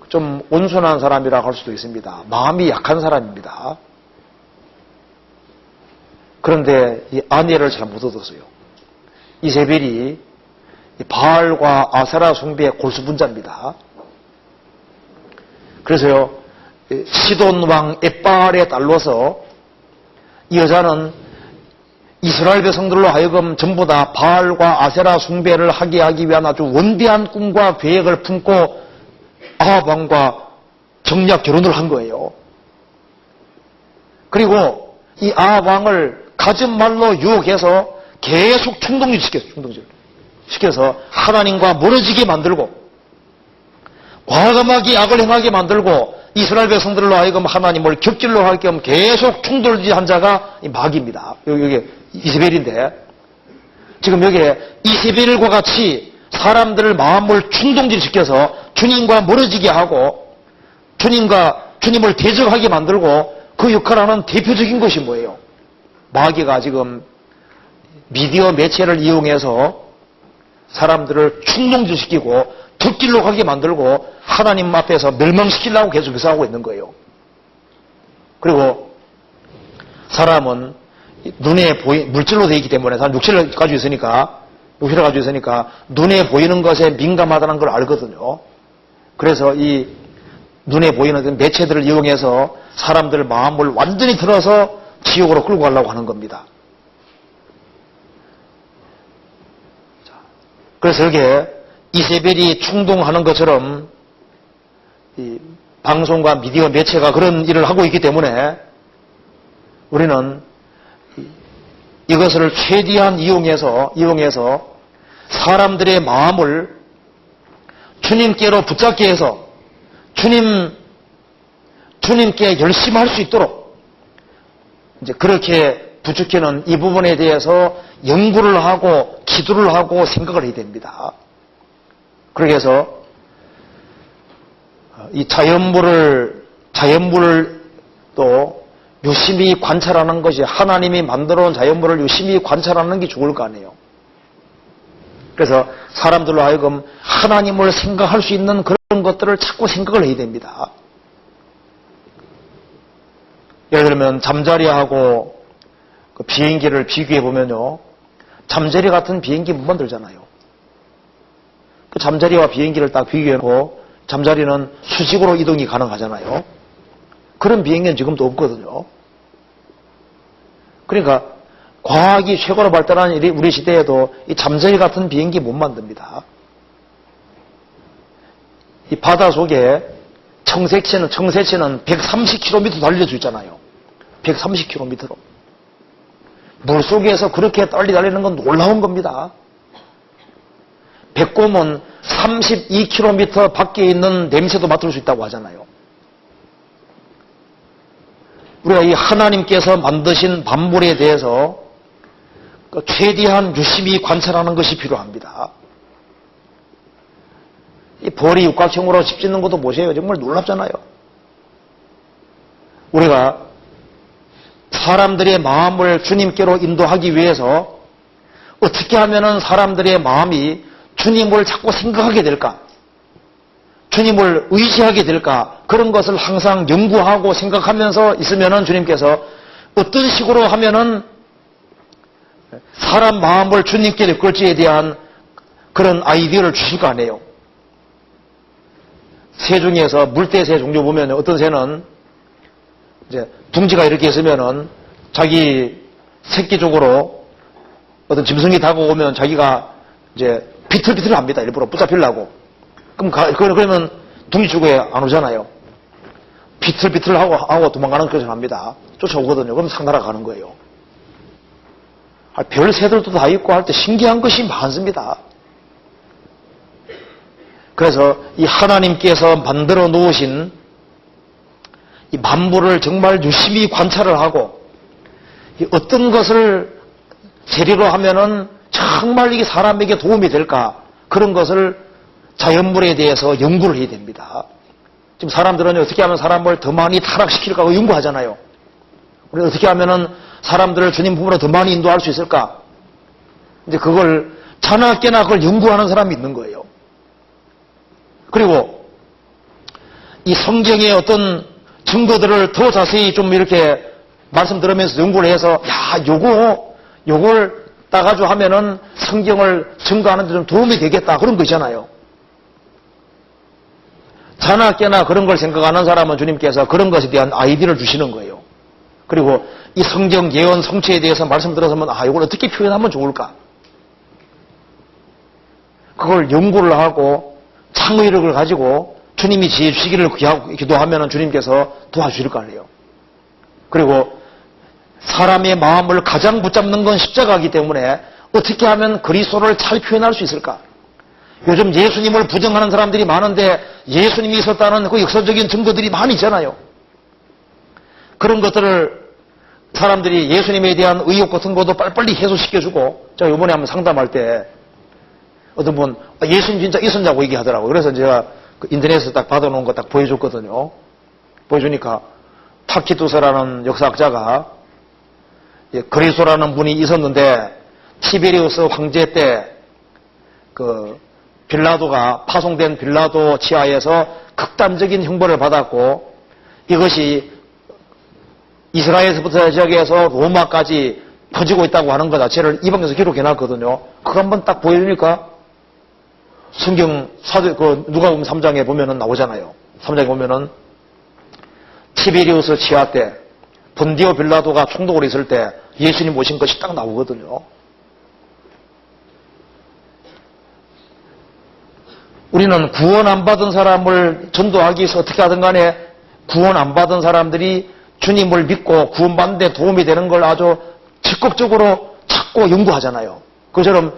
좀 온순한 사람이라고 할 수도 있습니다. 마음이 약한 사람입니다. 그런데 이 아내를 잘 못 얻었어요. 이세벨이 바알과 아세라 숭배의 골수분자입니다. 그래서요, 시돈 왕 엣바알의 딸로서 이 여자는 이스라엘 백성들로 하여금 전부 다 바알과 아세라 숭배를 하게 하기 위한 아주 원대한 꿈과 계획을 품고 아합 왕과 정략 결혼을 한 거예요. 그리고 이 아합 왕을 가진 말로 유혹해서 계속 충동시켜서 하나님과 멀어지게 만들고 과감하게 악을 행하게 만들고 이스라엘 백성들로 하여금 하나님을 격질로 할 겸 계속 충돌한 자가 이 마귀입니다. 여기 이세벨인데 지금 여기에 이세벨과 같이 사람들을 마음을 충동질시켜서 주님과 멀어지게 하고 주님을 대적하게 만들고 그 역할을 하는 대표적인 것이 뭐예요? 마귀가 지금 미디어 매체를 이용해서 사람들을 충동질시키고 득길로 가게 만들고 하나님 앞에서 멸망시키려고 계속해서 하고 있는 거예요. 그리고 사람은 눈에 물질로 되어 있기 때문에 사람 육체를 가지고 있으니까 눈에 보이는 것에 민감하다는 걸 알거든요. 그래서 이 눈에 보이는 매체들을 이용해서 사람들 마음을 완전히 틀어서 지옥으로 끌고 가려고 하는 겁니다. 그래서 여기에 이세벨이 충동하는 것처럼 이 방송과 미디어 매체가 그런 일을 하고 있기 때문에 우리는 이것을 최대한 이용해서 사람들의 마음을 주님께로 붙잡게 해서 주님께 열심히 할 수 있도록 이제 그렇게 부추기는 이 부분에 대해서 연구를 하고 기도를 하고 생각을 해야 됩니다. 그렇게 해서 이 자연물을 또 유심히 관찰하는 것이 하나님이 만들어 온 자연물을 유심히 관찰하는 게 좋을 거 아니에요. 그래서 사람들로 하여금 하나님을 생각할 수 있는 그런 것들을 자꾸 생각을 해야 됩니다. 예를 들면 잠자리하고 그 비행기를 비교해 보면요, 잠자리 같은 비행기 못 만들잖아요. 그 잠자리와 비행기를 딱 비교해놓고 잠자리는 수직으로 이동이 가능하잖아요. 그런 비행기는 지금도 없거든요. 그러니까 과학이 최고로 발달한 우리 시대에도 이 잠자리 같은 비행기 못 만듭니다. 이 바다 속에 청새치는 130km 달릴 수 있잖아요. 130km로. 물속에서 그렇게 빨리 달리는 건 놀라운 겁니다. 백곰은 32km 밖에 있는 냄새도 맡을 수 있다고 하잖아요. 우리가 이 하나님께서 만드신 만물에 대해서 최대한 유심히 관찰하는 것이 필요합니다. 이 벌이 육각형으로 집 짓는 것도 보세요. 정말 놀랍잖아요. 우리가 사람들의 마음을 주님께로 인도하기 위해서 어떻게 하면 사람들의 마음이 주님을 자꾸 생각하게 될까? 주님을 의지하게 될까? 그런 것을 항상 연구하고 생각하면서 있으면은 주님께서 어떤 식으로 하면은 사람 마음을 주님께 이끌지에 대한 그런 아이디어를 주실 거 아니에요. 새 중에서 물대새 종류 보면 어떤 새는 이제 둥지가 이렇게 있으면은 자기 새끼 쪽으로 어떤 짐승이 다가오면 자기가 이제 비틀비틀 합니다. 일부러 붙잡히려고. 그러면 둥지 쪽에 안 오잖아요. 비틀비틀 하고 도망가는 것을 합니다. 쫓아오거든요. 그럼 상나라 가는 거예요. 별 새들도 다 있고 할 때 신기한 것이 많습니다. 그래서 이 하나님께서 만들어 놓으신 이 만물을 정말 유심히 관찰을 하고 어떤 것을 재료로 하면은 정말 이게 사람에게 도움이 될까 그런 것을 자연물에 대해서 연구를 해야 됩니다. 지금 사람들은 어떻게 하면 사람을 더 많이 타락시킬까 연구하잖아요. 우리 어떻게 하면은 사람들을 주님 품으로 더 많이 인도할 수 있을까? 이제 그걸 자나깨나 그걸 연구하는 사람이 있는 거예요. 그리고 이 성경의 어떤 증거들을 더 자세히 좀 이렇게 말씀 들으면서 연구를 해서 요걸 따가지고 하면은 성경을 증거하는 데 좀 도움이 되겠다 그런 거잖아요. 자나깨나 그런 걸 생각하는 사람은 주님께서 그런 것에 대한 아이디어를 주시는 거예요. 그리고 이 성경 예언 성취에 대해서 말씀 들어서면 이걸 어떻게 표현하면 좋을까? 그걸 연구를 하고 창의력을 가지고 주님이 지혜 주시기를 기도하면 주님께서 도와주실 거 아니에요. 그리고 사람의 마음을 가장 붙잡는 건 십자가이기 때문에 어떻게 하면 그리스도를 잘 표현할 수 있을까? 요즘 예수님을 부정하는 사람들이 많은데 예수님이 있었다는 그 역사적인 증거들이 많이 있잖아요. 그런 것들을 사람들이 예수님에 대한 의혹 같은 것도 빨리빨리 해소시켜주고 제가 이번에 한번 상담할 때 어떤 분 예수님 진짜 있었냐고 얘기하더라고요. 그래서 제가 그 인터넷에서 딱 받아놓은 거 딱 보여줬거든요. 보여주니까 타키투스라는 역사학자가 그리스도라는 분이 있었는데 티베리우스 황제 때 그 빌라도가 파송된 빌라도 치하에서 극단적인 형벌을 받았고 이것이 이스라엘에서부터 지역에서 로마까지 퍼지고 있다고 하는 것 자체를 이방에서 기록해놨거든요. 그거 한번 딱 보여주니까 성경 누가복음 3장에 보면은 나오잖아요. 3장에 보면은 티베리우스 치하 때 본디오 빌라도가 총독으로 있을 때 예수님 오신 것이 딱 나오거든요. 우리는 구원 안 받은 사람을 전도하기 위해서 어떻게 하든 간에 구원 안 받은 사람들이 주님을 믿고 구원받는 데 도움이 되는 걸 아주 적극적으로 찾고 연구하잖아요. 그처럼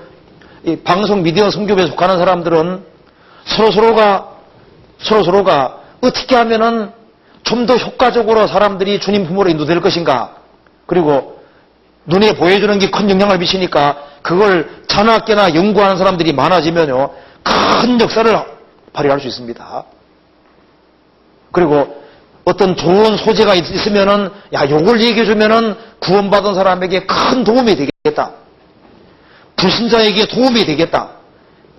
이 방송 미디어 선교부에 속하는 사람들은 서로서로가 어떻게 하면은 좀 더 효과적으로 사람들이 주님 품으로 인도될 것인가. 그리고 눈에 보여주는 게 큰 영향을 미치니까 그걸 자나깨나 연구하는 사람들이 많아지면요. 큰 역사를 발휘할 수 있습니다. 그리고 어떤 좋은 소재가 있으면은 요걸 얘기해주면은 구원받은 사람에게 큰 도움이 되겠다. 불신자에게 도움이 되겠다.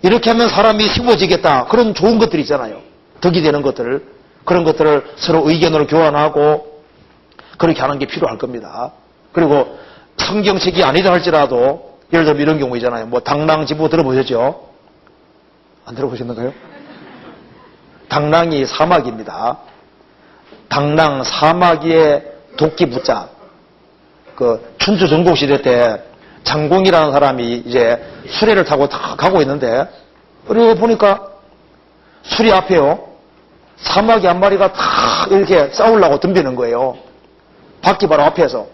이렇게 하면 사람이 쉬워지겠다. 그런 좋은 것들이 있잖아요. 덕이 되는 것들. 그런 것들을 서로 의견으로 교환하고 그렇게 하는 게 필요할 겁니다. 그리고 성경책이 아니라 할지라도 예를 들면 이런 경우 있잖아요. 당랑지부 들어보셨죠? 안 들어보셨는가요? 당랑이 사마귀입니다. 당랑 사마귀의 도끼 붙자. 춘추 전국시대 때 장공이라는 사람이 이제 수레를 타고 다 가고 있는데, 그리고 보니까 수레 앞에요. 사마귀 한 마리가 탁 이렇게 싸우려고 덤비는 거예요. 바퀴 바로 앞에서.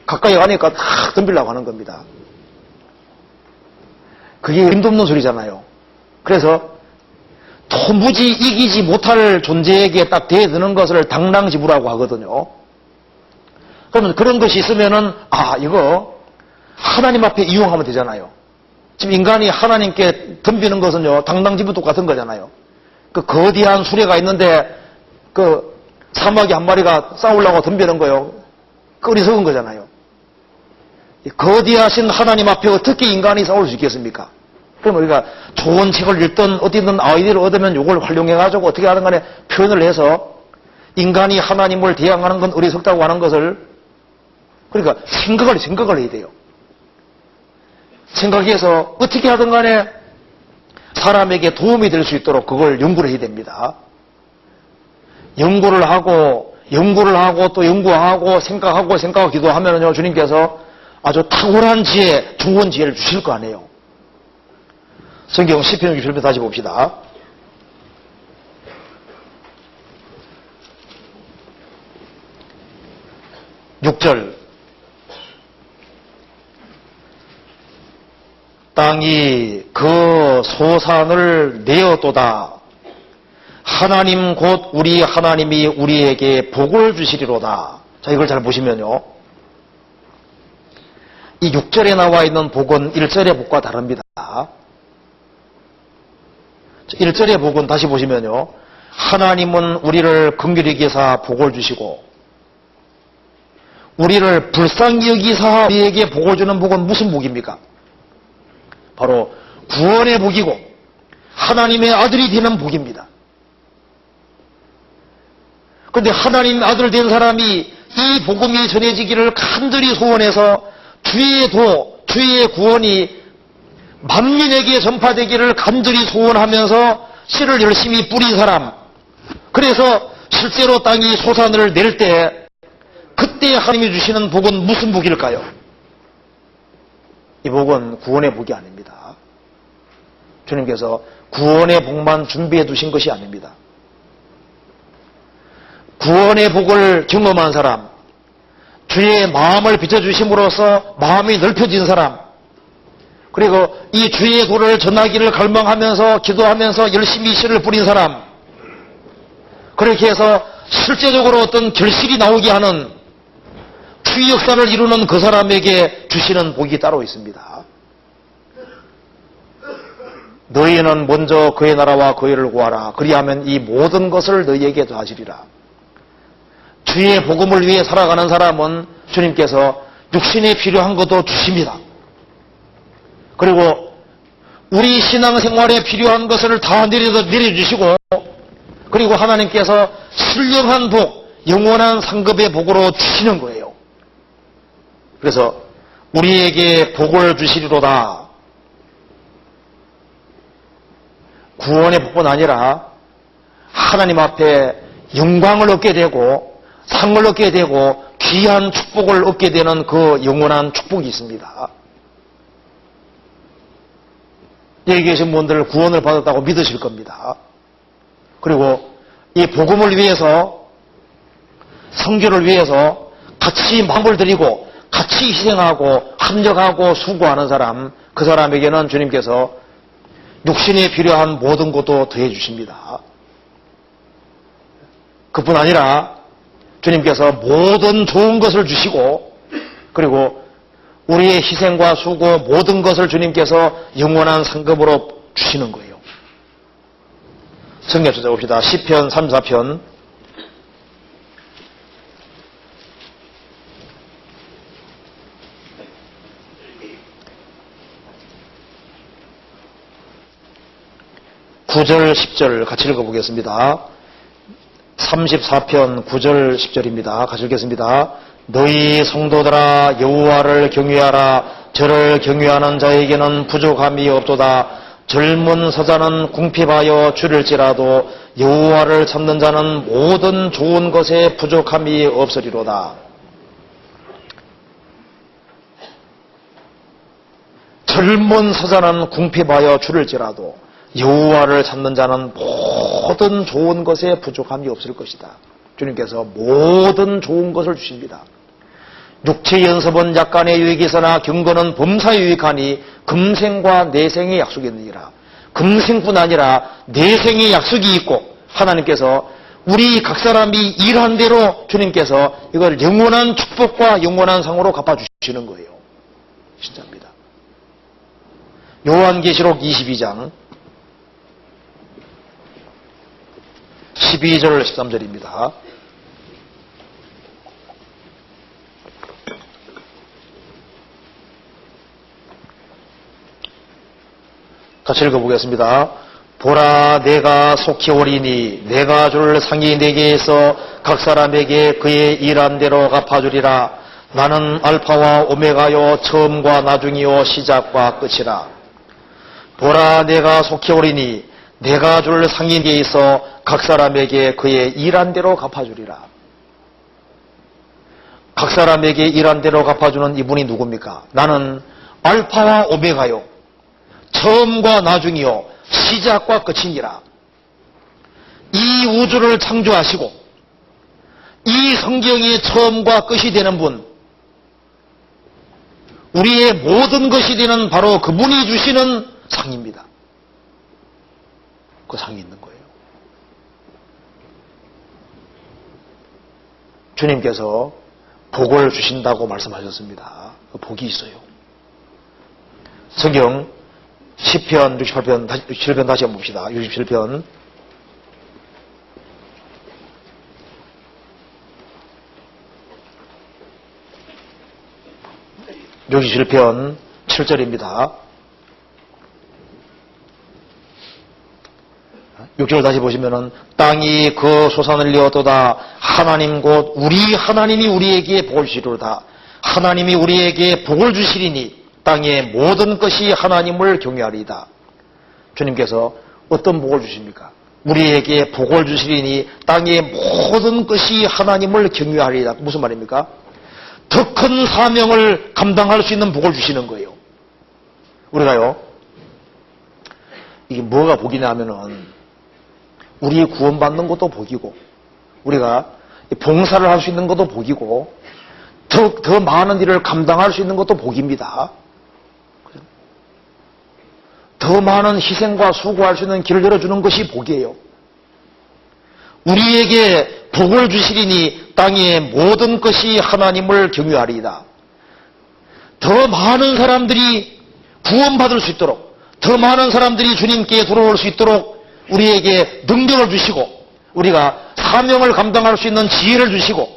가까이 가니까 탁 덤비려고 하는 겁니다. 그게 힘도 없는 소리잖아요. 그래서 도무지 이기지 못할 존재에게 딱 대드는 것을 당랑지부라고 하거든요. 그러면 그런 것이 있으면은 이거 하나님 앞에 이용하면 되잖아요. 지금 인간이 하나님께 덤비는 것은요, 당당지부 똑같은 거잖아요. 그 거대한 수레가 있는데 그 사마귀 한 마리가 싸우려고 덤비는 거요. 그 어리석은 거잖아요. 거대하신 하나님 앞에 어떻게 인간이 싸울 수 있겠습니까? 그럼 우리가 좋은 책을 읽든 어디든 아이디어를 얻으면 이걸 활용해가지고 어떻게 하든 간에 표현을 해서 인간이 하나님을 대항하는 건 어리석다고 하는 것을 그러니까 생각을 해야 돼요. 생각해서 어떻게 하든 간에 사람에게 도움이 될 수 있도록 그걸 연구를 해야 됩니다. 연구를 하고 또 연구하고 생각하고 기도하면요, 주님께서 아주 탁월한 지혜, 좋은 지혜를 주실 거 아니에요. 성경 시편 61편 다시 봅시다. 6절. 땅이 그 소산을 내어도다. 하나님 곧 우리 하나님이 우리에게 복을 주시리로다. 자, 이걸 잘 보시면요, 이 6절에 나와 있는 복은 1절의 복과 다릅니다. 1절의 복은 다시 보시면요, 하나님은 우리를 긍휼히 여기사 복을 주시고 우리를 불쌍히 여기사 우리에게 복을 주는 복은 무슨 복입니까? 바로 구원의 복이고 하나님의 아들이 되는 복입니다. 그런데 하나님 아들 된 사람이 이 복음이 전해지기를 간절히 소원해서 주의 구원이 만민에게 전파되기를 간절히 소원하면서 씨를 열심히 뿌린 사람, 그래서 실제로 땅이 소산을 낼 때 그때 하나님이 주시는 복은 무슨 복일까요? 이 복은 구원의 복이 아닙니다. 주님께서 구원의 복만 준비해 두신 것이 아닙니다. 구원의 복을 경험한 사람, 주의 마음을 비춰주심으로써 마음이 넓혀진 사람, 그리고 이 주의 도를 전하기를 갈망하면서 기도하면서 열심히 씨를 뿌린 사람, 그렇게 해서 실제적으로 어떤 결실이 나오게 하는 주의 역사를 이루는 그 사람에게 주시는 복이 따로 있습니다. 너희는 먼저 그의 나라와 그의를 구하라. 그리하면 이 모든 것을 너희에게 더하시리라. 주의 복음을 위해 살아가는 사람은 주님께서 육신에 필요한 것도 주십니다. 그리고 우리 신앙생활에 필요한 것을 다 내려주시고, 그리고 하나님께서 신령한 복, 영원한 상급의 복으로 주시는 거예요. 그래서 우리에게 복을 주시리로다. 구원의 복뿐 아니라 하나님 앞에 영광을 얻게 되고 상을 얻게 되고 귀한 축복을 얻게 되는 그 영원한 축복이 있습니다. 여기 계신 분들 구원을 받았다고 믿으실 겁니다. 그리고 이 복음을 위해서, 선교를 위해서 같이 마음을 들이고 같이 희생하고 합력하고 수고하는 사람, 그 사람에게는 주님께서 육신에 필요한 모든 것도 더해 주십니다. 그뿐 아니라 주님께서 모든 좋은 것을 주시고, 그리고 우리의 희생과 수고 모든 것을 주님께서 영원한 상급으로 주시는 거예요. 성경 찾아봅시다. 시편 34편 9절 10절 같이 읽어보겠습니다. 34편 9절 10절입니다. 같이 읽겠습니다. 너희 성도들아 여호와를 경외하라. 저를 경외하는 자에게는 부족함이 없도다. 젊은 사자는 궁핍하여 줄일지라도 여호와를 찾는 자는 모든 좋은 것에 부족함이 없으리로다. 젊은 사자는 궁핍하여 줄일지라도 여호와를 찾는 자는 모든 좋은 것에 부족함이 없을 것이다. 주님께서 모든 좋은 것을 주십니다. 육체 연습은 약간의 유익이 있으나 경건은 범사에 유익하니 금생과 내생의 약속이 있느니라. 금생뿐 아니라 내생의 약속이 있고 하나님께서 우리 각 사람이 일한 대로 주님께서 이걸 영원한 축복과 영원한 상으로 갚아주시는 거예요. 진짜입니다. 요한계시록 22장 12절 13절입니다. 같이 읽어보겠습니다. 보라, 내가 속히 오리니 내가 줄 상이 내게 있어 각 사람에게 그의 일한 대로 갚아주리라. 나는 알파와 오메가요 처음과 나중이요 시작과 끝이라. 보라, 내가 속히 오리니 내가 줄 상이 내게 있어 각 사람에게 그의 일한 대로 갚아주리라. 각 사람에게 일한 대로 갚아주는 이분이 누굽니까? 나는 알파와 오메가요 처음과 나중이요 시작과 끝이니라. 이 우주를 창조하시고 이 성경의 처음과 끝이 되는 분, 우리의 모든 것이 되는 바로 그분이 주시는 상입니다. 그 상이 있는 거예요. 주님께서 복을 주신다고 말씀하셨습니다. 그 복이 있어요. 성경 10편, 67편 다시 한번 봅시다. 67편. 67편 7절입니다. 6절 다시 보시면은 땅이 그 소산을 이었도다. 하나님 곧 우리 하나님이 우리에게 복을 주시리로다. 하나님이 우리에게 복을 주시리니 땅의 모든 것이 하나님을 경외하리이다. 주님께서 어떤 복을 주십니까? 우리에게 복을 주시리니 땅의 모든 것이 하나님을 경외하리이다. 무슨 말입니까? 더 큰 사명을 감당할 수 있는 복을 주시는 거예요. 우리가요, 이게 뭐가 복이냐 하면은 우리 구원받는 것도 복이고 우리가 봉사를 할 수 있는 것도 복이고 더 많은 일을 감당할 수 있는 것도 복입니다. 더 많은 희생과 수고할 수 있는 길을 열어주는 것이 복이에요. 우리에게 복을 주시리니 땅의 모든 것이 하나님을 경외하리이다. 더 많은 사람들이 구원받을 수 있도록, 더 많은 사람들이 주님께 들어올 수 있도록 우리에게 능력을 주시고 우리가 사명을 감당할 수 있는 지혜를 주시고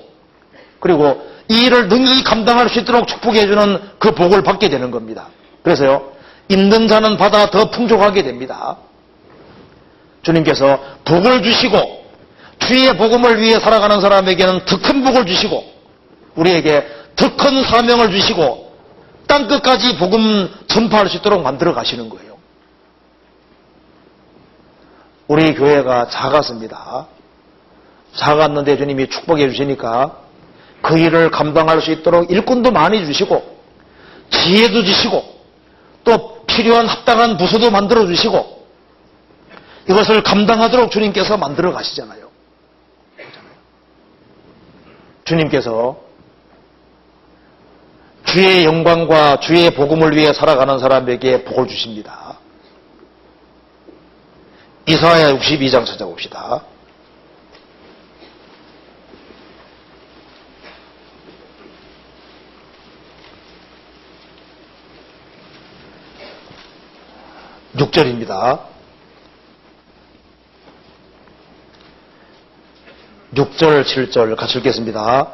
그리고 이 일을 능히 감당할 수 있도록 축복해 주는 그 복을 받게 되는 겁니다. 그래서요, 있는 자는 받아 더 풍족하게 됩니다. 주님께서 복을 주시고 주의 복음을 위해 살아가는 사람에게는 더 큰 복을 주시고 우리에게 더 큰 사명을 주시고 땅끝까지 복음 전파할 수 있도록 만들어 가시는 거예요. 우리 교회가 작았습니다. 작았는데 주님이 축복해 주시니까 그 일을 감당할 수 있도록 일꾼도 많이 주시고 지혜도 주시고 또 필요한 합당한 부서도 만들어 주시고 이것을 감당하도록 주님께서 만들어 가시잖아요. 주님께서 주의 영광과 주의 복음을 위해 살아가는 사람에게 복을 주십니다. 이사야 62장 찾아봅시다. (6절입니다) 6절, 7절 같이 읽겠습니다.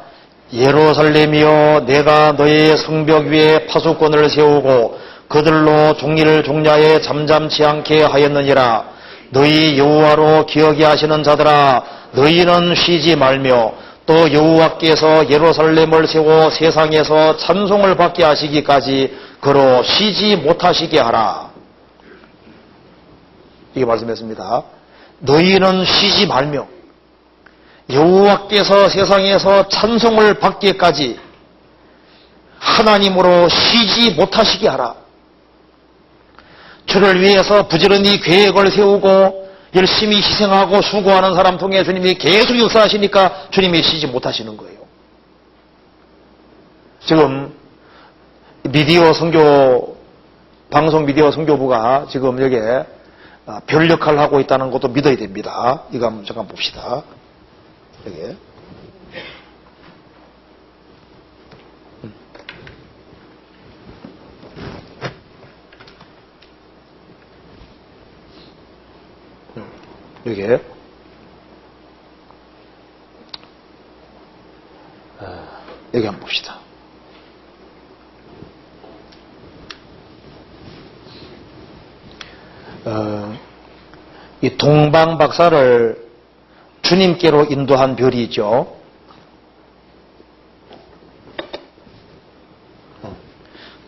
예루살렘이여, 내가 너의 성벽 위에 파수꾼을 세우고 그들로 종일 종야에 잠잠치 않게 하였느니라. 너희 여호와로 기억이 하시는 자들아, 너희는 쉬지 말며 또 여호와께서 예루살렘을 세워 세상에서 찬송을 받게 하시기까지 그로 쉬지 못하시게 하라. 이게 말씀했습니다. 너희는 쉬지 말며 여호와께서 세상에서 찬송을 받기까지 하나님으로 쉬지 못하시게 하라. 주를 위해서 부지런히 계획을 세우고 열심히 희생하고 수고하는 사람 통해 주님이 계속 역사하시니까 주님이 쉬지 못하시는 거예요. 지금 미디어 선교, 방송 미디어 선교부가 지금 여기에 별 역할을 하고 있다는 것도 믿어야 됩니다. 이거 한번 잠깐 봅시다. 여기. 여기. 여기 한번 봅시다. 이 동방박사를 주님께로 인도한 별이 있죠.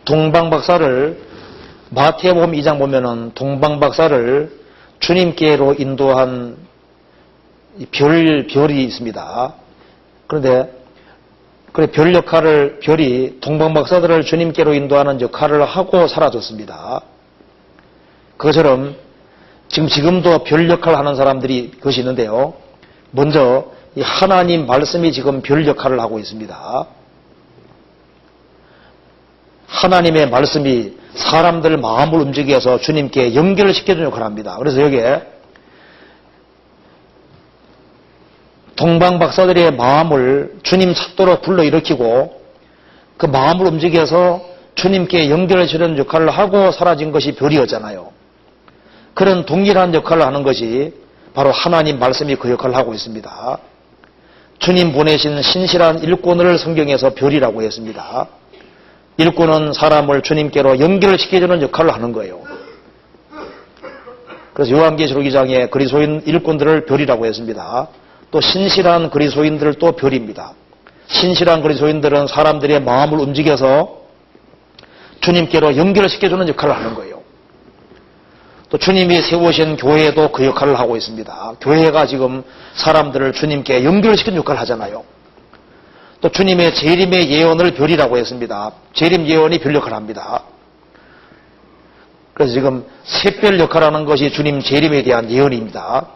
동방박사를 마태복음 2장 보면은 동방박사를 주님께로 인도한 별이 있습니다. 그런데 별 역할을 별이 동방박사들을 주님께로 인도하는 역할을 하고 사라졌습니다. 그것처럼 지금도 별 역할을 하는 사람들이 그것이 있는데요. 먼저 이 하나님 말씀이 지금 별 역할을 하고 있습니다. 하나님의 말씀이 사람들 마음을 움직여서 주님께 연결을 시켜주는 역할을 합니다. 그래서 여기에 동방박사들의 마음을 주님 찾도록 불러일으키고 그 마음을 움직여서 주님께 연결을 시키는 역할을 하고 사라진 것이 별이었잖아요. 그런 동일한 역할을 하는 것이 바로 하나님 말씀이 그 역할을 하고 있습니다. 주님 보내신 신실한 일꾼을 성경에서 별이라고 했습니다. 일꾼은 사람을 주님께로 연결을 시켜주는 역할을 하는 거예요. 그래서 요한계시록 2장에 그리스도인 일꾼들을 별이라고 했습니다. 또 신실한 그리스도인들을 또 별입니다. 신실한 그리스도인들은 사람들의 마음을 움직여서 주님께로 연결을 시켜주는 역할을 하는 거예요. 또 주님이 세우신 교회도 그 역할을 하고 있습니다. 교회가 지금 사람들을 주님께 연결시키는 역할을 하잖아요. 또 주님의 재림의 예언을 별이라고 했습니다. 재림 예언이 별 역할을 합니다. 그래서 지금 샛별 역할을 하는 것이 주님 재림에 대한 예언입니다.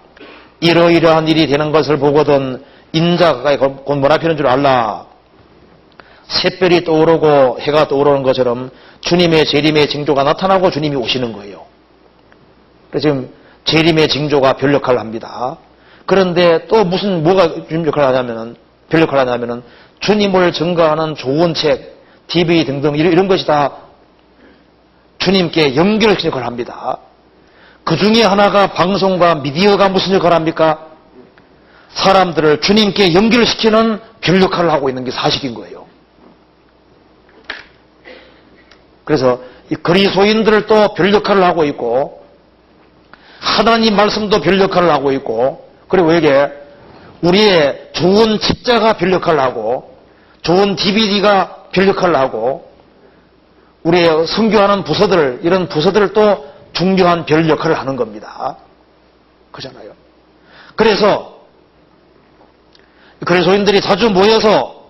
이러이러한 일이 되는 것을 보거든 인자가 곧 문 앞에 있는 줄 알라. 샛별이 떠오르고 해가 떠오르는 것처럼 주님의 재림의 징조가 나타나고 주님이 오시는 거예요. 그래서 지금 재림의 징조가 별 역할을 합니다. 그런데 또 뭐가 주님 역할을 하냐면은, 별 역할을 하냐면은 주님을 증거하는 좋은 책, DVD 등등 이런 것이 다 주님께 연결시키는 역할을 합니다. 그 중에 하나가 방송과 미디어가 무슨 역할을 합니까? 사람들을 주님께 연결시키는 별 역할을 하고 있는 게 사실인 거예요. 그래서 이 그리스도인들을 또 별 역할을 하고 있고 하나님 말씀도 별 역할을 하고 있고 그리고 여기에 우리의 좋은 책자가 별 역할을 하고 좋은 DVD가 별 역할을 하고 우리의 선교하는 부서들 이런 부서들을 또 중요한 별 역할을 하는 겁니다. 그렇잖아요. 그래서 그리스도인들이 자주 모여서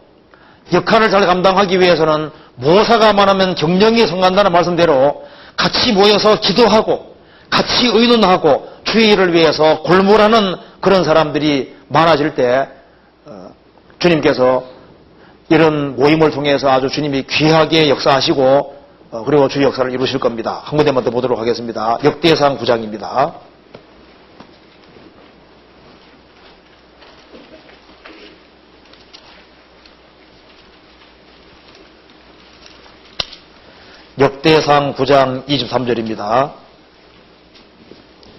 역할을 잘 감당하기 위해서는 모사가 많으면 경영이 성간다는 말씀대로 같이 모여서 기도하고 같이 의논하고 주의 일을 위해서 골몰하는 그런 사람들이 많아질 때 주님께서 이런 모임을 통해서 아주 주님이 귀하게 역사하시고 그리고 주의 역사를 이루실 겁니다. 한 군데만 더 보도록 하겠습니다. 역대상 9장입니다. 역대상 9장 23절입니다.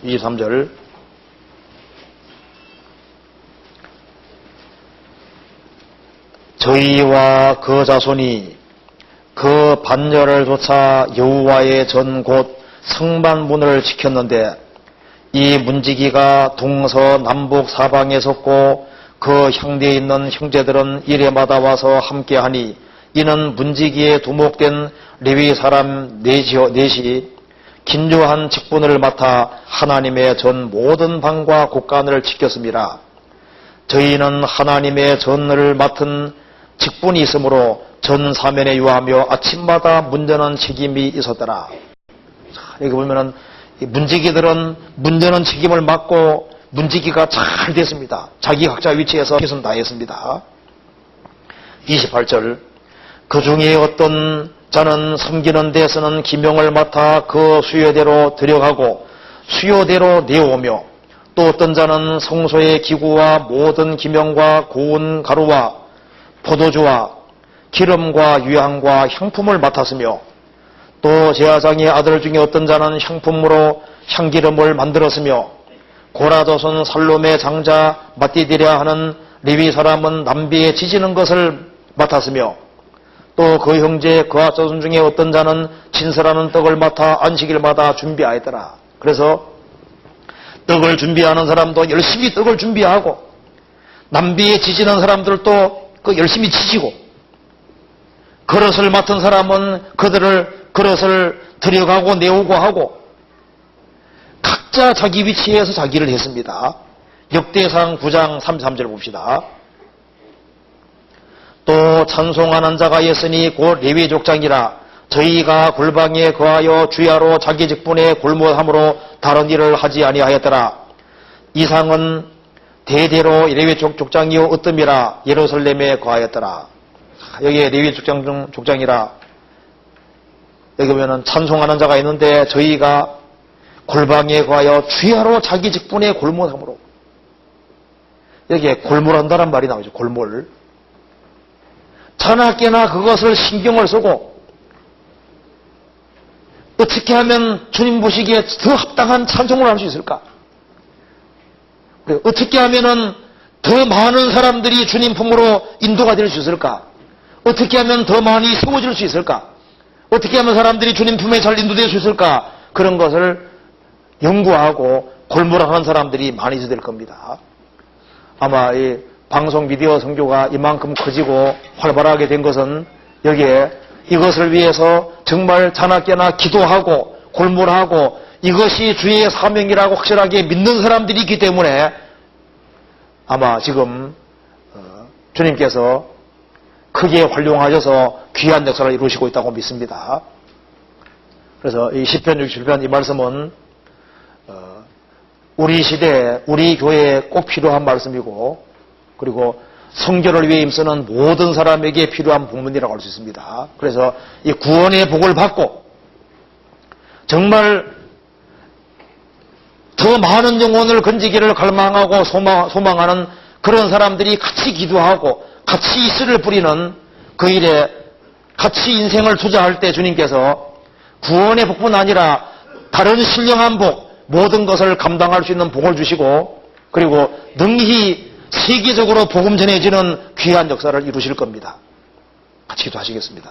23절. 저희와 그 자손이 그 반열을 쫓아 여호와의 전 곧 성만문을 지켰는데 이 문지기가 동서남북 사방에 섰고 그 향대에 있는 형제들은 이래마다 와서 함께하니 이는 문지기에 두목된 레위 사람 넷이 긴조한 직분을 맡아 하나님의 전 모든 방과 곳간을 지켰습니다. 저희는 하나님의 전을 맡은 직분이 있으므로 전 사면에 유하며 아침마다 문전한 책임이 있었더라. 자, 여기 보면은 문지기들은 문전한 책임을 맡고 문지기가 잘 됐습니다. 자기 각자 위치에서 최선 다했습니다. 28절. 그 중에 어떤 자는 섬기는 데서는 기명을 맡아 그 수요대로 들여가고 수요대로 내오며 또 어떤 자는 성소의 기구와 모든 기명과 고운 가루와 포도주와 기름과 유향과 향품을 맡았으며 또 제사장의 아들 중에 어떤 자는 향품으로 향기름을 만들었으며 고라조선 살롬의 장자 마띠디랴 하는 레위 사람은 남비에 지지는 것을 맡았으며 또 그 형제 그아 자손 중에 어떤 자는 진설하는 떡을 맡아 안식일마다 준비하였더라. 그래서 떡을 준비하는 사람도 열심히 떡을 준비하고 남비에 지지는 사람들도 그 열심히 지지고 그릇을 맡은 사람은 그릇을 들여가고 내오고 하고 각자 자기 위치에서 자기를 했습니다. 역대상 9장 33절 봅시다. 또 찬송하는 자가 있으니 곧 레위 족장이라 저희가 골방에 거하여 주야로 자기 직분에 골무함으로 다른 일을 하지 아니하였더라. 이상은 대대로 레위 족장이요 으뜸이라 예루살렘에 거하였더라. 여기에 레위 족장이라 여기 보면은 찬송하는 자가 있는데 저희가 골방에 거하여 주야로 자기 직분에 골몰함으로 여기에 골몰한다란 말이 나오죠. 골몰. 자나깨나 그것을 신경을 쓰고 어떻게 하면 주님 보시기에 더 합당한 찬송을 할 수 있을까? 어떻게 하면은 더 많은 사람들이 주님 품으로 인도가 될 수 있을까? 어떻게 하면 더 많이 세워질 수 있을까? 어떻게 하면 사람들이 주님 품에 잘 인도될 수 있을까? 그런 것을 연구하고 골몰하는 사람들이 많이 있어야 될 겁니다. 아마 이 방송 비디오 선교가 이만큼 커지고 활발하게 된 것은 여기에 이것을 위해서 정말 자나깨나 기도하고 골몰하고 이것이 주의 사명이라고 확실하게 믿는 사람들이 있기 때문에 아마 지금 주님께서 크게 활용하셔서 귀한 역사를 이루시고 있다고 믿습니다. 그래서 이 시편 67편 이 말씀은 우리 시대에 우리 교회에 꼭 필요한 말씀이고 그리고 성결을 위해 힘쓰는 모든 사람에게 필요한 복문이라고 할 수 있습니다. 그래서 이 구원의 복을 받고 정말 더 많은 영혼을 건지기를 갈망하고 소망하는 그런 사람들이 같이 기도하고 같이 이슬을 뿌리는 그 일에 같이 인생을 투자할 때 주님께서 구원의 복뿐 아니라 다른 신령한 복 모든 것을 감당할 수 있는 복을 주시고 그리고 능히 세계적으로 복음 전해지는 귀한 역사를 이루실 겁니다. 같이 기도하시겠습니다.